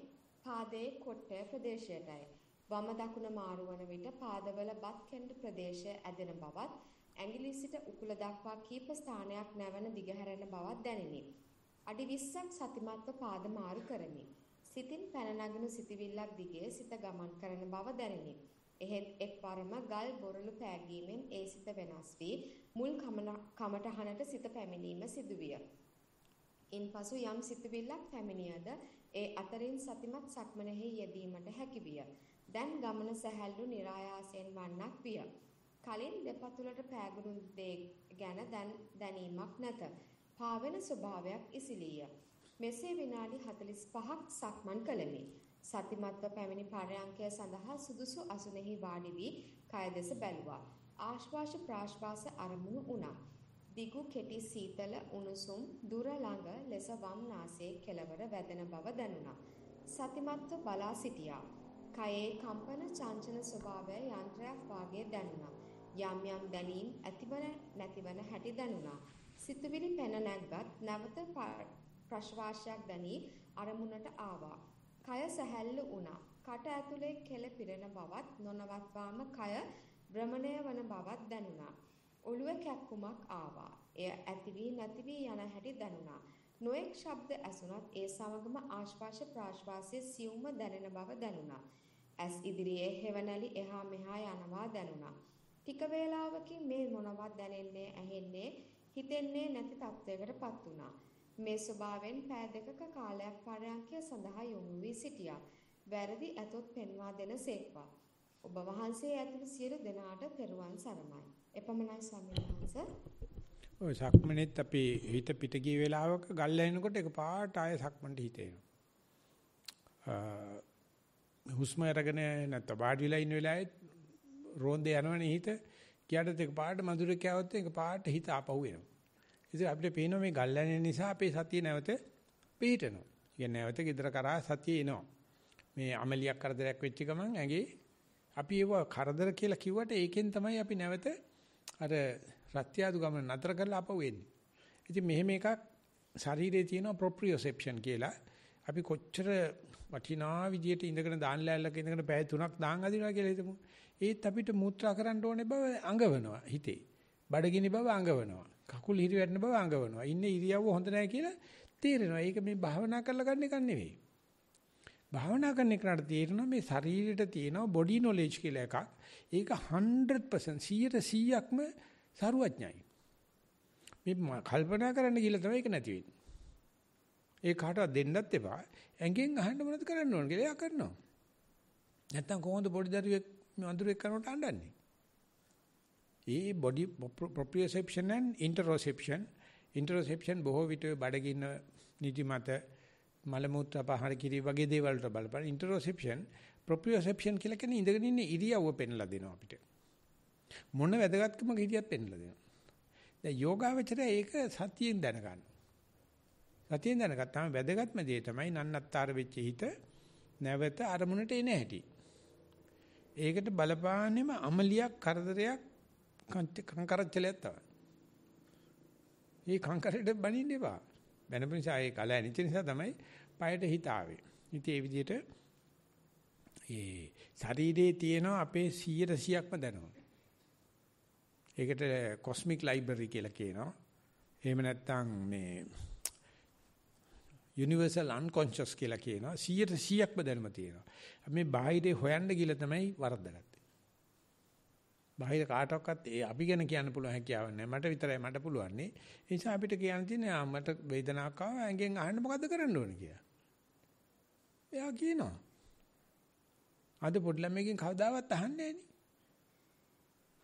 පාදයේ කොට්ටය ප්‍රදේශයටයි. වම දකුණ මාරු වන විට පාදවල බත් කෙන්ඩ ප්‍රදේශය ඇදෙන බවත් ඇඟිලි සිට උකුල දක්වා කීප ස්ථානයක් නැවන දිගහැරෙන බවත් දැනිනි. අඩි 20ක් සතිමත්ව පාද මාරු කරමි. සිතින් පැන නගිනු සිතවිල්ලක් දිගේ සිත ගමන් කරන බව දැනිනි. එහෙත් එක්වරම ගල් බොරළු පෑගීමෙන් ඒ සිත වෙනස් වී මුල් කමටහනට සිත පැමිණීම සිදුවිය. ඉන්පසු යම් සිතවිල්ලක් පැමිණියද ඒ අතරින් සතිමත් සක්මනෙහි යෙදීමට හැකි විය. දැන් ගමන සැහැල්ලු નિરાයාසයෙන් වන්නක් විය. කලින් දෙපතුලට පෑගුණු දේ ගැන දැනීමක් නැත. පාවෙන ස්වභාවයක් ඉසිලිය. මෙසේ විනාඩි 45ක් සක්මන් කළෙමි. සතිමත්ව පැමිණි පරයන්කය සඳහා සුදුසු අසුනේහි වාඩි වී කය දෙස බැලුවා. ආශ්වාස ප්‍රාශ්වාස අරමුණු වුණා. දිගු කෙටි සීතල උණුසුම් දුර ළඟ ලෙස වම් නාසයේ කෙළවර වැදෙන බව දැනුණා. සතිමත්ව බලා සිටියා. කයේ කම්පන චංචල ස්වභාවය යන්ත්‍රයක් වාගේ දැනුණා. යම් යම් දැනීම් ඇතිවන නැතිවන හැටි දැනුණා. සිතුවිලි පැන නැග්ගත් නැවත ප්‍රශ්වාසයක් දැනී අරමුණට ආවා. කය සැහැල්ලු වුණා. කට ඇතුලේ කෙල පිරෙන බවත් නොනවත්වාම කය භ්‍රමණය වන බවත් දැනුණා. ඔළුවේ කැක්කුමක් ආවා. එය ඇති වී නැති වී යන හැටි දැනුණා. නොඑක් ශබ්ද ඇසුණත් ඒ සමගම ආශ්වාස ප්‍රාශ්වාසයේ සියුම්ම දැනෙන බව දැනුණා. ඇස් ඉදිරියේ හෙවණලි එහා මෙහා යනවා දැනුණා. ටික වේලාවකින් මේ මොනවත් දැනෙන්නේ ඇහෙන්නේ හිතෙන්නේ නැති තත්වයකටපත් වුණා. මේ ස්වභාවයෙන් පෑ දෙකක කාලයක් පරයන්කය සඳහා යොමු වී සිටියා. වැරදි ඇතොත් පෙන්වා දෙන සේක්වා. ඔබ වහන්සේ ඇතුළු සියලු දෙනාට තෙරුවන් සරණයි. එපමණයි ස්වාමීන් වහන්සේ. ඔය සක්මනේත් අපි හිත පිට ගිය වෙලාවක ගල් ඇහෙනකොට ඒක පාට ආය සක්මන්ට හිතේනවා. හුස්ම අරගෙන නැත්නම් වාඩි වෙලා ඉන්න වෙලාවේ රෝන්දේ යනවනේ හිත. කියාට ඒක පාට මధుරේ කෑවොත් ඒක පාට හිත ආපහු එනවා. ඉතින් අපිට පේනවා මේ ගල් ඇහෙන නිසා අපේ සතිය නැවත පිහිටනවා. කියන්නේ නැවත gedara කරා සතිය එනවා. මේ අමලියක් කරදරයක් වෙච්ච ගමන් ඇඟේ අපි ඒව කරදර කියලා කිව්වට ඒකෙන් තමයි අපි නැවත අර රත්යාදු ගමන නතර කරලා ආපහු එන්නේ. ඉතින් මෙහෙම එකක් ශරීරයේ තියෙන ප්‍රොප්‍රියොසෙප්ෂන් කියලා අපි කොච්චර වටිනා විදියට ඉඳගෙන දාන ලෑල්ලක ඉඳගෙන පැය 3ක් දාන් අදිනවා කියලා හිතමු. ඒත් අපිට මූත්‍රා කරන්න ඕනේ බව අඟවනවා හිතේ. බඩගිනි බව අඟවනවා. කකුල් හිරි වැටෙන බව අඟවනවා. ඉන්නේ ඉරියව්ව හොඳ නැහැ කියලා තේරෙනවා. ඒක මේ භාවනා කරලා ගන්න එක නෙවෙයි. භාවනා කරන එකට තේරෙනවා මේ ශරීරයට තියෙන බොඩි නොලෙජ් කියලා එකක්. ඒක 100% 100%ක්ම සරුවඥයි. මේ කල්පනා කරන්න කියලා තමයි ඒක නැති වෙන්නේ. ඒ කාටවත් දෙන්නත් එපා. ඇඟෙන් අහන්න මොනවද කරන්න ඕන කියලා එයා කරනවා. නැත්තම් කොහොමද පොඩි දරුවෙක් මේ වඳුරෙක් කරනකොට අඬන්නේ? ඒ බොඩි ප්‍රොප්‍රියොසෙප්ෂන් and interoception බොහෝ විට බඩගින්න නිදිමත මල මුත්‍රා පහර කිරි වගේ දේවල් වලට බලපාන. interoception proprioception කියලා කියන්නේ ඉඳගෙන ඉන්න ඉරියව්ව පෙන්ලා දෙනවා අපිට. මොන වැදගත්කමක හිටියත් පෙන්ලා දෙනවා. දැන් යෝගාවචරය ඒක සතියෙන් දැනගන්න. සතියෙන් දැනගත්තාම වැදගත්ම දේ තමයි නන්නත්තර වෙච්ච හිත නැවත අරමුණට එන හැටි. ඒකට බලපාන්නෙම අමලියක් කරදරයක් කංකරච්චලයක් තමයි. මේ කංකරයට බනින්න එපා. වෙනපු නිසා ඒ කල ඇනිච්ච නිසා තමයි පයට හිත ආවේ. ඉතින් ඒ විදිහට ඒ ශරීරයේ තියෙන අපේ 100%ක්ම දැනුම. ඒකට කොස්මික් ලයිබ්‍රරි කියලා කියනවා. එහෙම නැත්නම් මේ යුනිවර්සල් අන්කොන්ෂස් කියලා කියනවා. 100%ක්ම දැනුම තියෙනවා. මේ බාහිරේ හොයන්න ගිහලා තමයි වරද්දගත්තේ. බාහිර කාටවත් අපි ගැන කියන්න පුළුවන් හැකියාවක් නැහැ. මට විතරයි මට පුළුවන් නේ. ඒ නිසා අපිට කියන්න තියෙන්නේ මට වේදනාවක් ආවා ඇඟෙන් අහන්න මොකද්ද කරන්න ඕනේ කියලා. එයා කියනවා. අද පොඩි ළමයිගෙන් කවදාවත් අහන්නේ නැහැ නේ.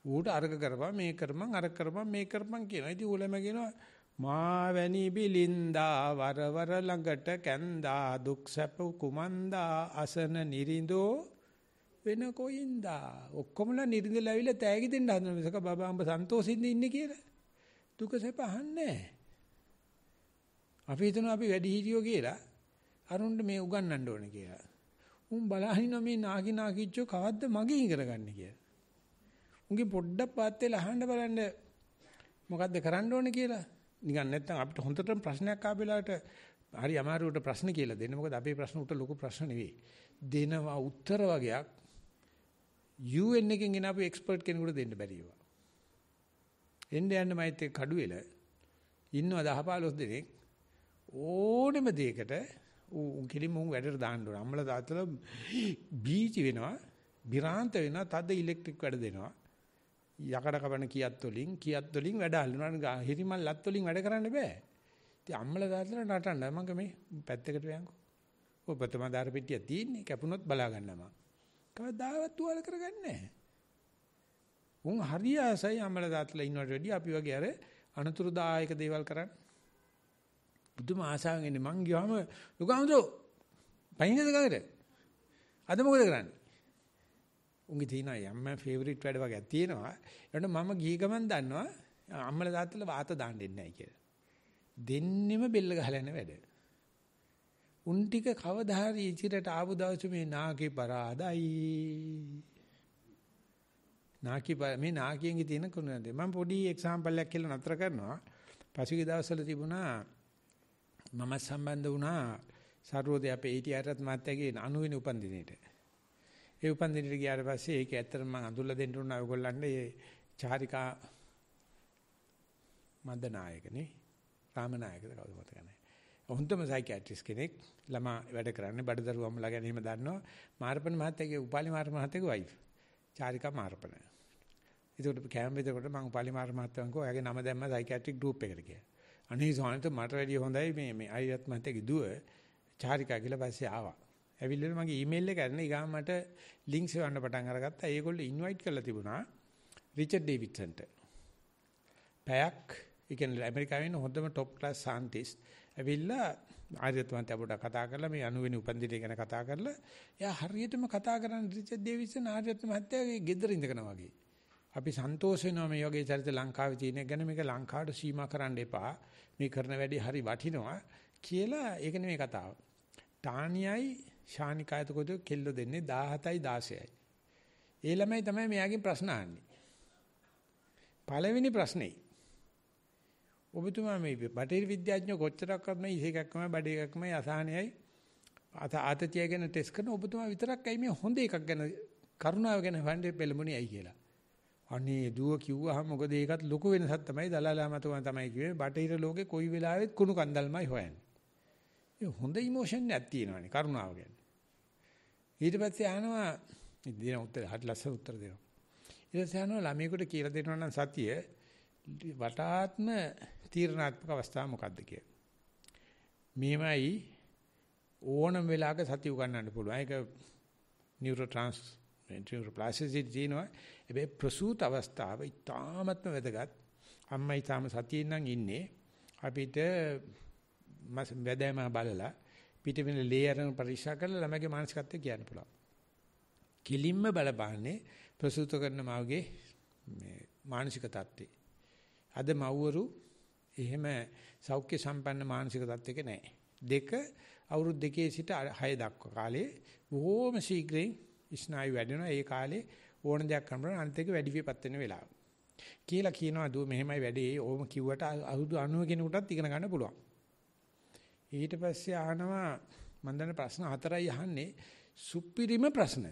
ඌට අර්ග කරපන් මේක කරපන් අර කරපන් මේක කරපන් කියනවා. ඉතින් ඌලම කියනවා මා වැනි බිලින්දා වරවර ළඟට කැන්දා දුක් සැප කුමන්දා අසන නිරිඳෝ වෙන කොයින්දා ඔක්කොමලා නිරිඳලා ඇවිල්ලා තෑගි දෙන්න හදන මිසක බබා උඹ සන්තෝෂින්ද ඉන්නේ කියලා දුක සැප අහන්නේ අපි හිතනවා අපි වැඩි හිටියෝ කියලා අරුන්ට මේ උගන්වන්න ඕනේ කියලා. උන් බලහින මේ නාකි නාකිච්චෝ කවද්ද මගේ ඉගෙන කියලා. උන්ගේ පොඩ්ඩක් පාත් වෙලා අහන්න බලන්න මොකද්ද කරන්න ඕනේ කියලා. නිකන් නැත්තම් අපිට හොඳටම ප්‍රශ්නයක් ආව වෙලාවට හරි අමාරුවට ප්‍රශ්න කියලා දෙන්න. මොකද අපේ ප්‍රශ්න උට ලොකු ප්‍රශ්න නෙවෙයි. දෙනවා උත්තර වගේක් UN එකෙන් ගෙන අපේ එක්ස්පර්ට් කෙනෙකුට දෙන්න බැරි ඒවා. එන්න යන්න මයිත් එක්ක කඩුවෙල ඉන්නවා 10 15 දෙනෙක් ඕනෙම දෙයකට උන් කෙලින්ම උන් වැඩට දාන්න ඕන. අම්මලා තාත්තලා බීචි වෙනවා, බිරාන්ත වෙනවා, තද ඉලෙක්ට්‍රික් වැඩ දෙනවා. යකඩ කපන කියත් වලින් වැඩ අල්ලනවා. හිරිමල් ලත් වලින් වැඩ කරන්න බෑ. ඉතින් අම්මලා දාලා නටන්න මම මේ පැත්තකට යන්කෝ. ඔය ප්‍රථම දාර පෙට්ටිය තියෙන්නේ කැපුණොත් බලා ගන්නවා. කවදාවත් තුවාල කරගන්නේ නැහැ. උන් හරි ආසයි අම්මලා දාලා ඉන්නවට වැඩිය අපි වගේ අර අනතුරුදායක දේවල් කරන්නේ. බුදුම ආසාවෙන් ඉන්නේ මං ගියාම ලුකාම්දෝ පයින්නද ගඟට? අද මොකද කරන්නේ? උන්ගේ තියෙනවා යම්ම ෆේවරිට් වැඩ වගේ තියෙනවා. ඒකට මම ගිය ගමන් දන්නවා අම්මලා තාත්තලා වාත දාන්න දෙන්නේ නැහැ කියලා. දෙන්නෙම බෙල්ල ගහලා යන වැඩ. උන් ටික කවදා හරි ඉතිරට ආපු දවසේ මේ නාකේ පරාදයි. මේ නාකියන්ගේ තියෙන කුණුනද මම පොඩි එක්සැම්පල් එකක් කියලා නතර කරනවා. පසුගිය දවස්වල තිබුණා මම සම්බන්ධ වුණා සර්වෝදය අපේ ඊටිආරත් මාත්‍යාගේ 90 වෙනි උපන්දිනේට. ඒ උපන්දිනේට ගියාට පස්සේ ඒක ඇත්තටම මම අඳුල්ලා දෙන්න උනා ඔයගොල්ලන්ට ඒ චාරිකා මන්දනායකනේ රාමනායකද කවුද මතක නැහැ. හොඳම සයිකියාට්‍රිස්ට් කෙනෙක් ළමා වැඩ කරන්නේ බඩදරුවම්ලා ගැන එහෙම දන්නවා. මාර්පණ මහත්තයාගේ උපාලි මහත්තයාගේ වයිෆ් චාරිකා මාර්පණ. ඒකට කැම්ප් එකකට මම උපාලි මහත්තයාගෙන් කෝ එයාගේ නම දැම්ම සයිකියාට්‍රික් ගෲප් එකට කියලා. අනේ සෝනට මට වැඩිය හොඳයි මේ අයියත් මහත්තයාගේ දුව චාරිකා කියලා පස්සේ ආවා. ඇවිල්ලා මගේ ඊමේල් එක කරන ඊගා මට ලින්ක්ස් එවන්න පටන් අරගත්තා. ඒගොල්ලෝ ඉන්වයිට් කරලා තිබුණා රිචඩ් ඩේවිඩ්සන්ට. පැයක් ඒ කියන්නේ ඇමරිකාවේ ඉන්න හොඳම টොප් ක්ලාස් සයන්ටිස්ට් ඇවිල්ලා ආර්යත් මහත්තයා පොඩ්ඩක් කතා කරලා මේ 90 වෙනි උපන්දිනය ගැන කතා කරලා එයා හරියටම කතා කරන්නේ රිචඩ් ඩේවිඩ්සන් ආර්යත් මහත්තයාගේ ගෙදර ඉඳගෙන වගේ. අපි සන්තෝෂ වෙනවා මේ වගේ චරිත ලංකාවේ තියෙන ගැන මේක ලංකාවට සීමා කරන්න එපා. මේ කරන වැඩේ හරි වටිනවා කියලා ඒක නෙමෙයි කතාව. ටානියයි ශානිකායත කොටු කෙල්ල දෙන්නේ 17යි 16යි. ඒ ළමයි තමයි මෙයාගෙන් ප්‍රශ්න අහන්නේ. පළවෙනි ප්‍රශ්නේ ඔබතුමා මේ බටහිර විද්‍යාඥයෝ කොච්චරක්වත් මේ ඉසේකක්ම බඩ එකක්ම අසහනයයි ආතතිය ගැන ටෙස්ට් කරන ඔබතුමා විතරක් ඇයි මේ හොඳ එකක් ගැන කරුණාව ගැන හොයන්නේ පෙළඹුණේ ඇයි කියලා. අනේ දුව කිව්වහම මොකද ඒකත් ලොකු වෙනසක් තමයි දලාලා මතුවා තමයි කිව්වේ බටහිර ලෝකේ කොයි වෙලාවෙත් කුණු කන්දල්මයි හොයන්නේ. ඒ හොඳ ඉමෝෂන් එකක් තියෙනවානේ කරුණාව ගැන. ඊට පස්සේ අහනවා දෙන උත්තර හරි ලස්සන උත්තර දෙනවා. ඊට පස්සේ අහනවා ළමයෙකුට කියලා දෙනවා නම් සතිය වටාත්ම තීරණාත්මක අවස්ථාව මොකක්ද කියලා. මේමයි ඕනම වෙලාවක සතිය උගන්නන්න පුළුවන්. ඒක නියුරෝප්ලාස්ටිසිටි තියෙනවා. හැබැයි ප්‍රසූත අවස්ථාව ඉතාමත්ම වැදගත්. අම්මයි තාම සතියෙන් නම් ඉන්නේ. අපිට වැදෑම බලලා පිටවෙන ලේ අරන් පරීක්ෂා කරලා ළමගේ මානසිකත්වය කියන්න පුළුවන්. කිලින්ම බලපාන්නේ ප්‍රසූත කරන මාගේ මේ මානසික තත්ත්වේ. අද මව්වරු එහෙම සෞඛ්‍ය සම්පන්න මානසික තත්ත්වයක නැහැ. දෙක අවුරුදු 2 සිට 6 දක්වා කාලේ බොහෝම ශීඝ්‍රයෙන් ස්නායු වැඩෙනවා. ඒ කාලේ ඕන දෙයක් කරනකොට අනිත් එක වැඩි විපත් වෙන වෙලාව. කියලා කියනවා දුව මෙහෙමයි වැඩේ. ඕම කිව්වට අවුරුදු 90 කෙනෙකුටත් ඉගෙන ගන්න පුළුවන්. ඊට පස්සේ අහනවා මම දැන් ප්‍රශ්න 4යි අහන්නේ සුපිරිම ප්‍රශ්න.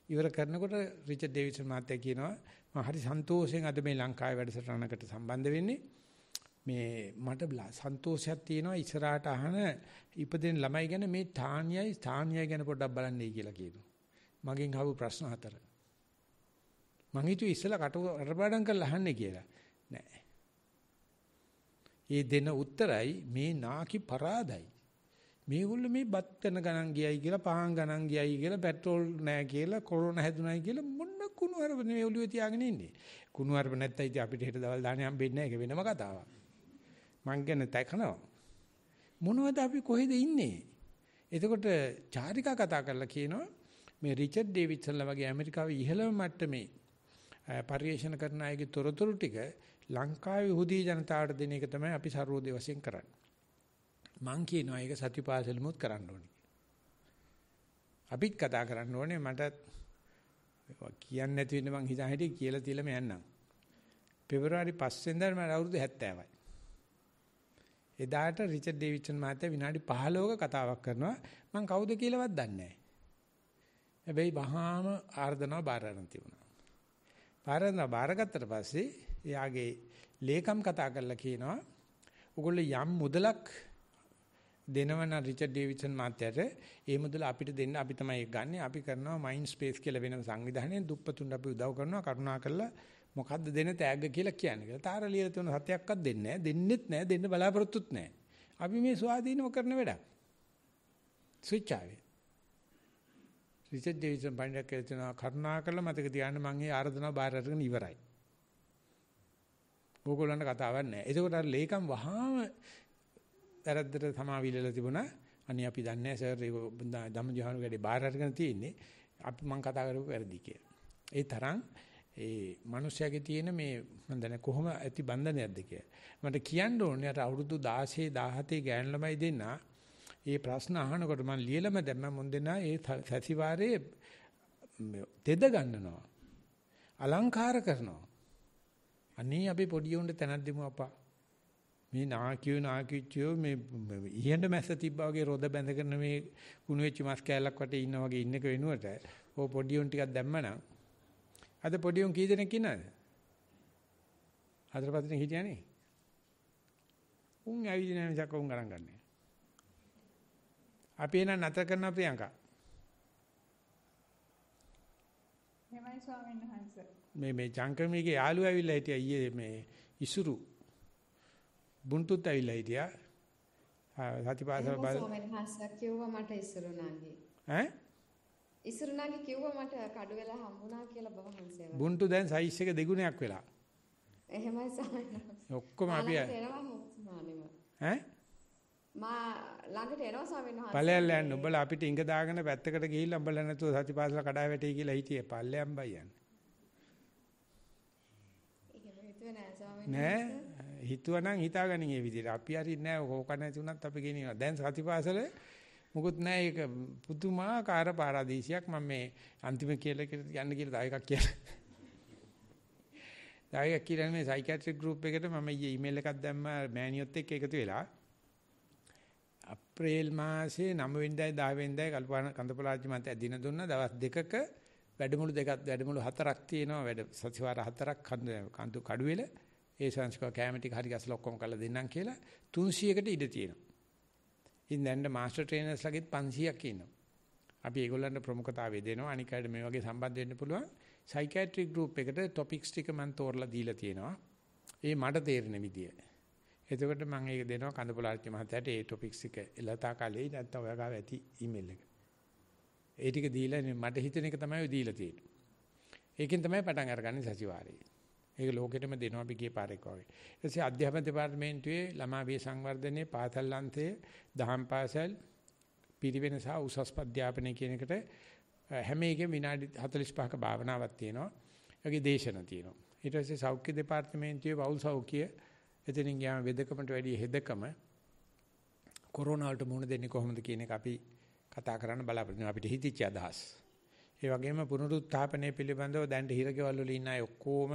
ඉවර කරනකොට රිචඩ් ඩේවිඩ්සන් මහත්තයා කියනවා මම හරි සන්තෝෂයෙන් අද මේ ලංකාවේ වැඩසටහනකට සම්බන්ධ වෙන්නේ. මේ මට සන්තෝෂයක් තියෙනවා ඉස්සරහට අහන ඉපදෙන ළමයි ගැන මේ තානියයි ගැන පොඩ්ඩක් බලන්නයි කියලා කියනවා. මගෙන් අහපු ප්‍රශ්න 4. මං හිතුවේ ඉස්සලා කටපාඩම් කරලා අහන්නේ කියලා. නෑ. ඒ දෙන උත්තරයි මේ නාකි පරාදයි. මේගොල්ලෝ මේ බත් වෙන ගණන් ගියයි කියලා පහන් ගණන් ගියයි කියලා පෙට්‍රෝල් නෑ කියලා කොරෝනා හැදුනයි කියලා මොන කුණු හරප නෙවෙයි ඔළුවේ තියාගෙන ඉන්නේ. කුණු හරප නැත්තයි ඉතින් අපිට හෙට දවල් දාන්නේ හම්බෙන්නේ නෑ. ඒක වෙනම කතාවක්. මං ගැන තකනවා. මොනවද අපි කොහෙද ඉන්නේ? එතකොට චාරිකා කතා කරලා කියනවා මේ රිචඩ් ඩේවිඩ්සන්ලා වගේ ඇමරිකාවේ ඉහළම මට්ටමේ පරිශන කරන අයගේ තොරතුරු ටික ලංකාවේ හුදී ජනතාවට දෙන එක තමයි අපි සර්වෝදේ වශයෙන් කරන්නේ. මං කියනවා ඒක සතිපාසලෙමුත් කරන්න ඕනේ. අපිත් කතා කරන්න ඕනේ මට කියන්නේ නැති වෙන්න මං හිතා හිටියේ කියලා තියලම යන්නම්. පෙබරවාරි 5 වෙනිදා මට අවුරුදු 70යි. එදාට රිචඩ් ඩේවිඩ්සන් මහත්තයා විනාඩි 15ක කතාවක් කරනවා මං කවුද කියලාවත් දන්නේ නැහැ. හැබැයි වහාම ආර්දනාව බාර ගන්න තිබුණා. බාරගත්තට පස්සේ එයාගේ ලේකම් කතා කරලා කියනවා ඔයගොල්ලෝ යම් මුදලක් දෙනවන රිචඩ් ඩේවිඩ්සන් මහත්තයාට ඒ මුදල අපිට දෙන්න අපි තමයි ඒක ගන්නෙ. අපි කරනවා මයින්ඩ් ස්පේස් කියලා වෙන සංවිධානයෙන් දුප්පතුන්ට අපි උදව් කරනවා කරුණා කරලා මොකද්ද දෙන තෑග්ග කියලා කියන්නේ කියලා. තාර ලියලා තියෙන සත්‍යයක්වත් දෙන්නේ නැහැ. දෙන්නෙත් නැහැ. දෙන්න බලාපොරොත්තුත් නැහැ. අපි මේ ස්වාධීනව කරන වැඩක්. ස්විච් ආවේ. රිචඩ් ඩේවිඩ්සන් පණ්ඩිත කියනවා කරුණා කරලා මතක තියාගන්න මම මේ ආරාධනාව බාර අරගෙන ඉවරයි. ඕගොල්ලන්ට කතාවක් නැහැ. ඒකෝට අර ලේකම් වහාම වැරද්දට සමාවිලලා තිබුණා. අනේ අපි දන්නේ නැහැ සර් ඒක ධම්මජහන වැඩේ බාර අරගෙන තියෙන්නේ. අපි මම කතා කරපු වැරදි කියලා. ඒ තරම් ඒ මිනිස්යාගේ තියෙන මේ මම දන්නේ කොහොම ඇති බන්ධනයක්ද කියලා. මට කියන්න ඕනේ අර අවුරුදු 16 17 ගෑනු ළමයි දෙන්නා ඒ ප්‍රශ්න අහනකොට මම ලියලම දැම්ම මොන් දෙනා ඒ සතිವಾರයේ තෙද ගන්නනවා. අලංකාර කරනවා. අනේ අපි පොඩි උන්ට තැනක් දෙමු අපා. මේ නාකියෝ මේ ඉහෙන්ද මැස්ස තිබ්බා වගේ රොද බැඳගෙන මේ කුණු වෙච්ච මස් කෑල්ලක් වටේ ඉන්න වගේ ඉන්නක වෙනුවට ඕ පොඩි උන් ටිකක් දැම්මනම් අද පොඩි උන් කී දෙනෙක් ඉන්නවද? 4-5 දෙනෙක් හිටියානේ. උන් ඇවිදින මිසක් උන් ගණන් ගන්නෑ. අපි එන නතර කරන ප්‍රියංකා. එහෙමයි ස්වාමීන් වහන්සේ. මේ චංකමීගේ යාළුවා ඇවිල්ලා හිටියා ඊයේ මේ ඉසුරු බුන්තුත් ඇවිල්ලා හිටියා. සතිපාසල බල ස්වාමීන් වහන්සේ කිව්වා මට ඉසුරුනාගේ. ඈ? ඉසුරුනාගේ කිව්වා මට කඩු වෙලා හම්බුණා කියලා බව වහන්සේ. බුන්තු දැන් සයිස් එක දෙගුණයක් වෙලා. එහෙමයි ස්වාමීන් වහන්සේ. ඔක්කොම අපි ඈ? මා ළඟට එනවා ස්වාමීන් වහන්සේ. පල්ලෙයල්ලා යන්න. උඹලා අපිට ඉඟ දාගෙන පැත්තකට ගිහිල්ලා උඹලා නැතුව සතිපාසල කඩා වැටේ කියලා හිටියේ. පල්ලෙයන් බයියන්. එහෙම හිතුවේ නෑ ස්වාමීන් නෑ වහන්සේ. හිතුවනම් හිතාගනින් මේ විදිහට. අපි හරින්නේ නෑ ඕක නැති උනත් අපි ගෙනියනවා. දැන් සතිපාසල මොකුත් නෑ ඒක පුදුමාකාර පාරාදීසියක්. මම මේ අන්තිම කියලා යන්න කියලා තව එකක් කියලා. තව එකක් කියලා මේ සයිකියාට්‍රික් ගෲප් එකට මම ඊයේ ඊමේල් එකක් දැම්මා මෑනියොත් එක්ක එකතු වෙලා. අප්‍රේල් මාසේ 9 වෙනිදායි 10 වෙනිදායි කල්පනා කන්දපලාජි මහත්තයා දින දුන්නා දවස් දෙකක වැඩමුළු 4ක් තියෙනවා වැඩ සතිವಾರ 4ක් කඳු කඩුවෙල ඒ සංස්කෘතික කැමටික හරි ගැසලා ඔක්කොම කරලා දෙන්නම් කියලා 300කට ඉඩ තියෙනවා. ඉතින් දැන් මාස්ටර් ට්‍රේනර්ස්ලාගෙත් 500ක් ඉන්නවා. අපි ඒගොල්ලන්ට ප්‍රමුඛතාවය දෙනවා. අනික අයට මේ වගේ සම්බන්ධ වෙන්න පුළුවන්. සයිකියාට්‍රික් ගෲප් එකට ටොපික්ස් ටික මම තෝරලා දීලා තියෙනවා. ඒ මට තේරෙන විදිය. එතකොට මම ඒක දෙනවා කන්දපොලාච්චි මහත්තයාට ඒ ටොපික්ස් එක එලතා කාලේ නැත්තම් ඔයා ගාව ඇති ඊමේල් එක. ඒ ටික දීලා මට හිතෙන එක තමයි ඔය දීලා තියෙන්නේ. ඒකෙන් තමයි පටන් අරගන්නේ සතිವಾರයේ. ඒක ලෝකෙටම දෙනවා අපි ගිය පාරක් වගේ. ඊට පස්සේ අධ්‍යාපන දෙපාර්තමේන්තුවේ ළමා විෂය සංවර්ධනයේ පාසල් අන්තයේ දහම් පාසල් පිරිවෙන සහ උසස් අධ්‍යාපනය කියන එකට හැම එකෙම විනාඩි 45ක භාවනාවක් තියෙනවා. ඒකේ දේශන තියෙනවා. ඊට පස්සේ සෞඛ්‍ය දෙපාර්තමේන්තුවේ පෞල් සෞඛ්‍ය එතනින් ගියාම වෙදකමට වැඩි හෙදකම කොරෝනා වලට මුහුණ දෙන්නේ කොහොමද කියන එක අපි කතා කරන්න බලාපොරොත්තු වෙනවා අපිට හිතිච්ච අදහස්. ඒ වගේම පුනරුත්ථාපනය පිළිබඳව දැන් හිරගෙවල් වල ඉන්න අය ඔක්කොම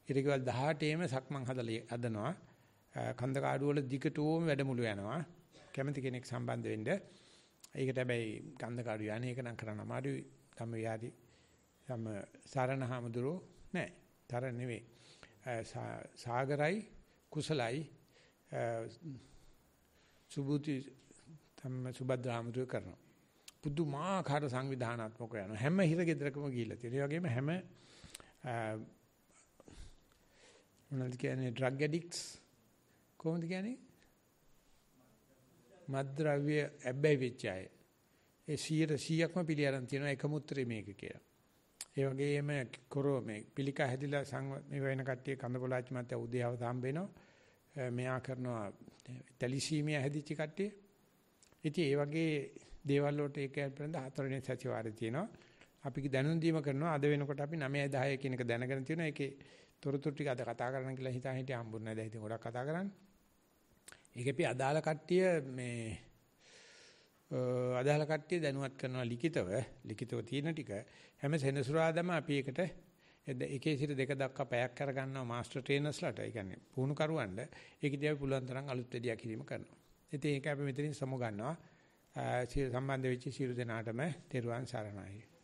හිරගෙවල් 18ෙම සක්මන් හදනවා. කන්දකාඩු වල දිගටම වැඩමුළු යනවා. කැමති කෙනෙක් සම්බන්ධ වෙන්න. ඒකට හැබැයි කන්දකාඩු යන්නේ ඒක නම් කරන්න අමාරුයි. තම යාදී තම සරණහමදුරෝ නෑ. තරණ නෙවෙයි. සාගරයි කුසලයි සුබුති තම සුබද්‍රාමදුර කරනවා. පුදුමාකාර සංවිධානාත්මක යනවා. හැම හිරගෙදරකම ගිහිල්ලා තියෙනවා. ඒ වගේම හැම මොනවද කියන්නේ ඩ්‍රග් ඇඩික්ට්ස් කොහොමද කියන්නේ? මත්ද්‍රව්‍ය ඇබ්බැහි වෙච්ච අය. ඒ 100%ක්ම පිළිඅරන් තියෙනවා එකමුත්‍රි මේක කියලා. ඒ වගේම මේ පිළිකා හැදිලා මේ වෙන කට්ටිය කඳපොලාච්චි මත උදේව සම්බ වෙනවා. මෙයා කරනවා ටැලිසීමියා හැදිච්ච කට්ටිය. ඉතින් ඒ වගේ දේවල් වලට ඒක පිළිබඳ 4 වෙනි සතිವಾರේ තියෙනවා. අපි දැනුම් දීම කරනවා. අද වෙනකොට අපි 9 10 කියන එක දැනගෙන තියෙනවා. ඒකේ තොරතුරු ටික අද කතා කරන්න කියලා හිතා හිටිය හම්බුනේ නැහැ. දැන් ඉතින් ගොඩක් කතා කරන්නේ. ඒකෙපි අදාළ කට්ටිය දැනුවත් කරනවා ලිඛිතව තියෙන ටික හැම සෙනසුරාදාම අපි ඒකට එකේ සිට දෙක දක්වා පැයක් කරගන්නවා මාස්ටර් ට්‍රේනර්ස්ලාට. ඒ කියන්නේ පුහුණු කරුවන්ට ඒකදී අපි පුළුවන් තරම් අලුත් වැඩියා කිරීම කරනවා. ඉතින් ඒක අපි මෙතනින් සමු ගන්නවා. සම්බන්ධ වෙච්ච සියලු දෙනාටම තෙරුවන් සරණයි.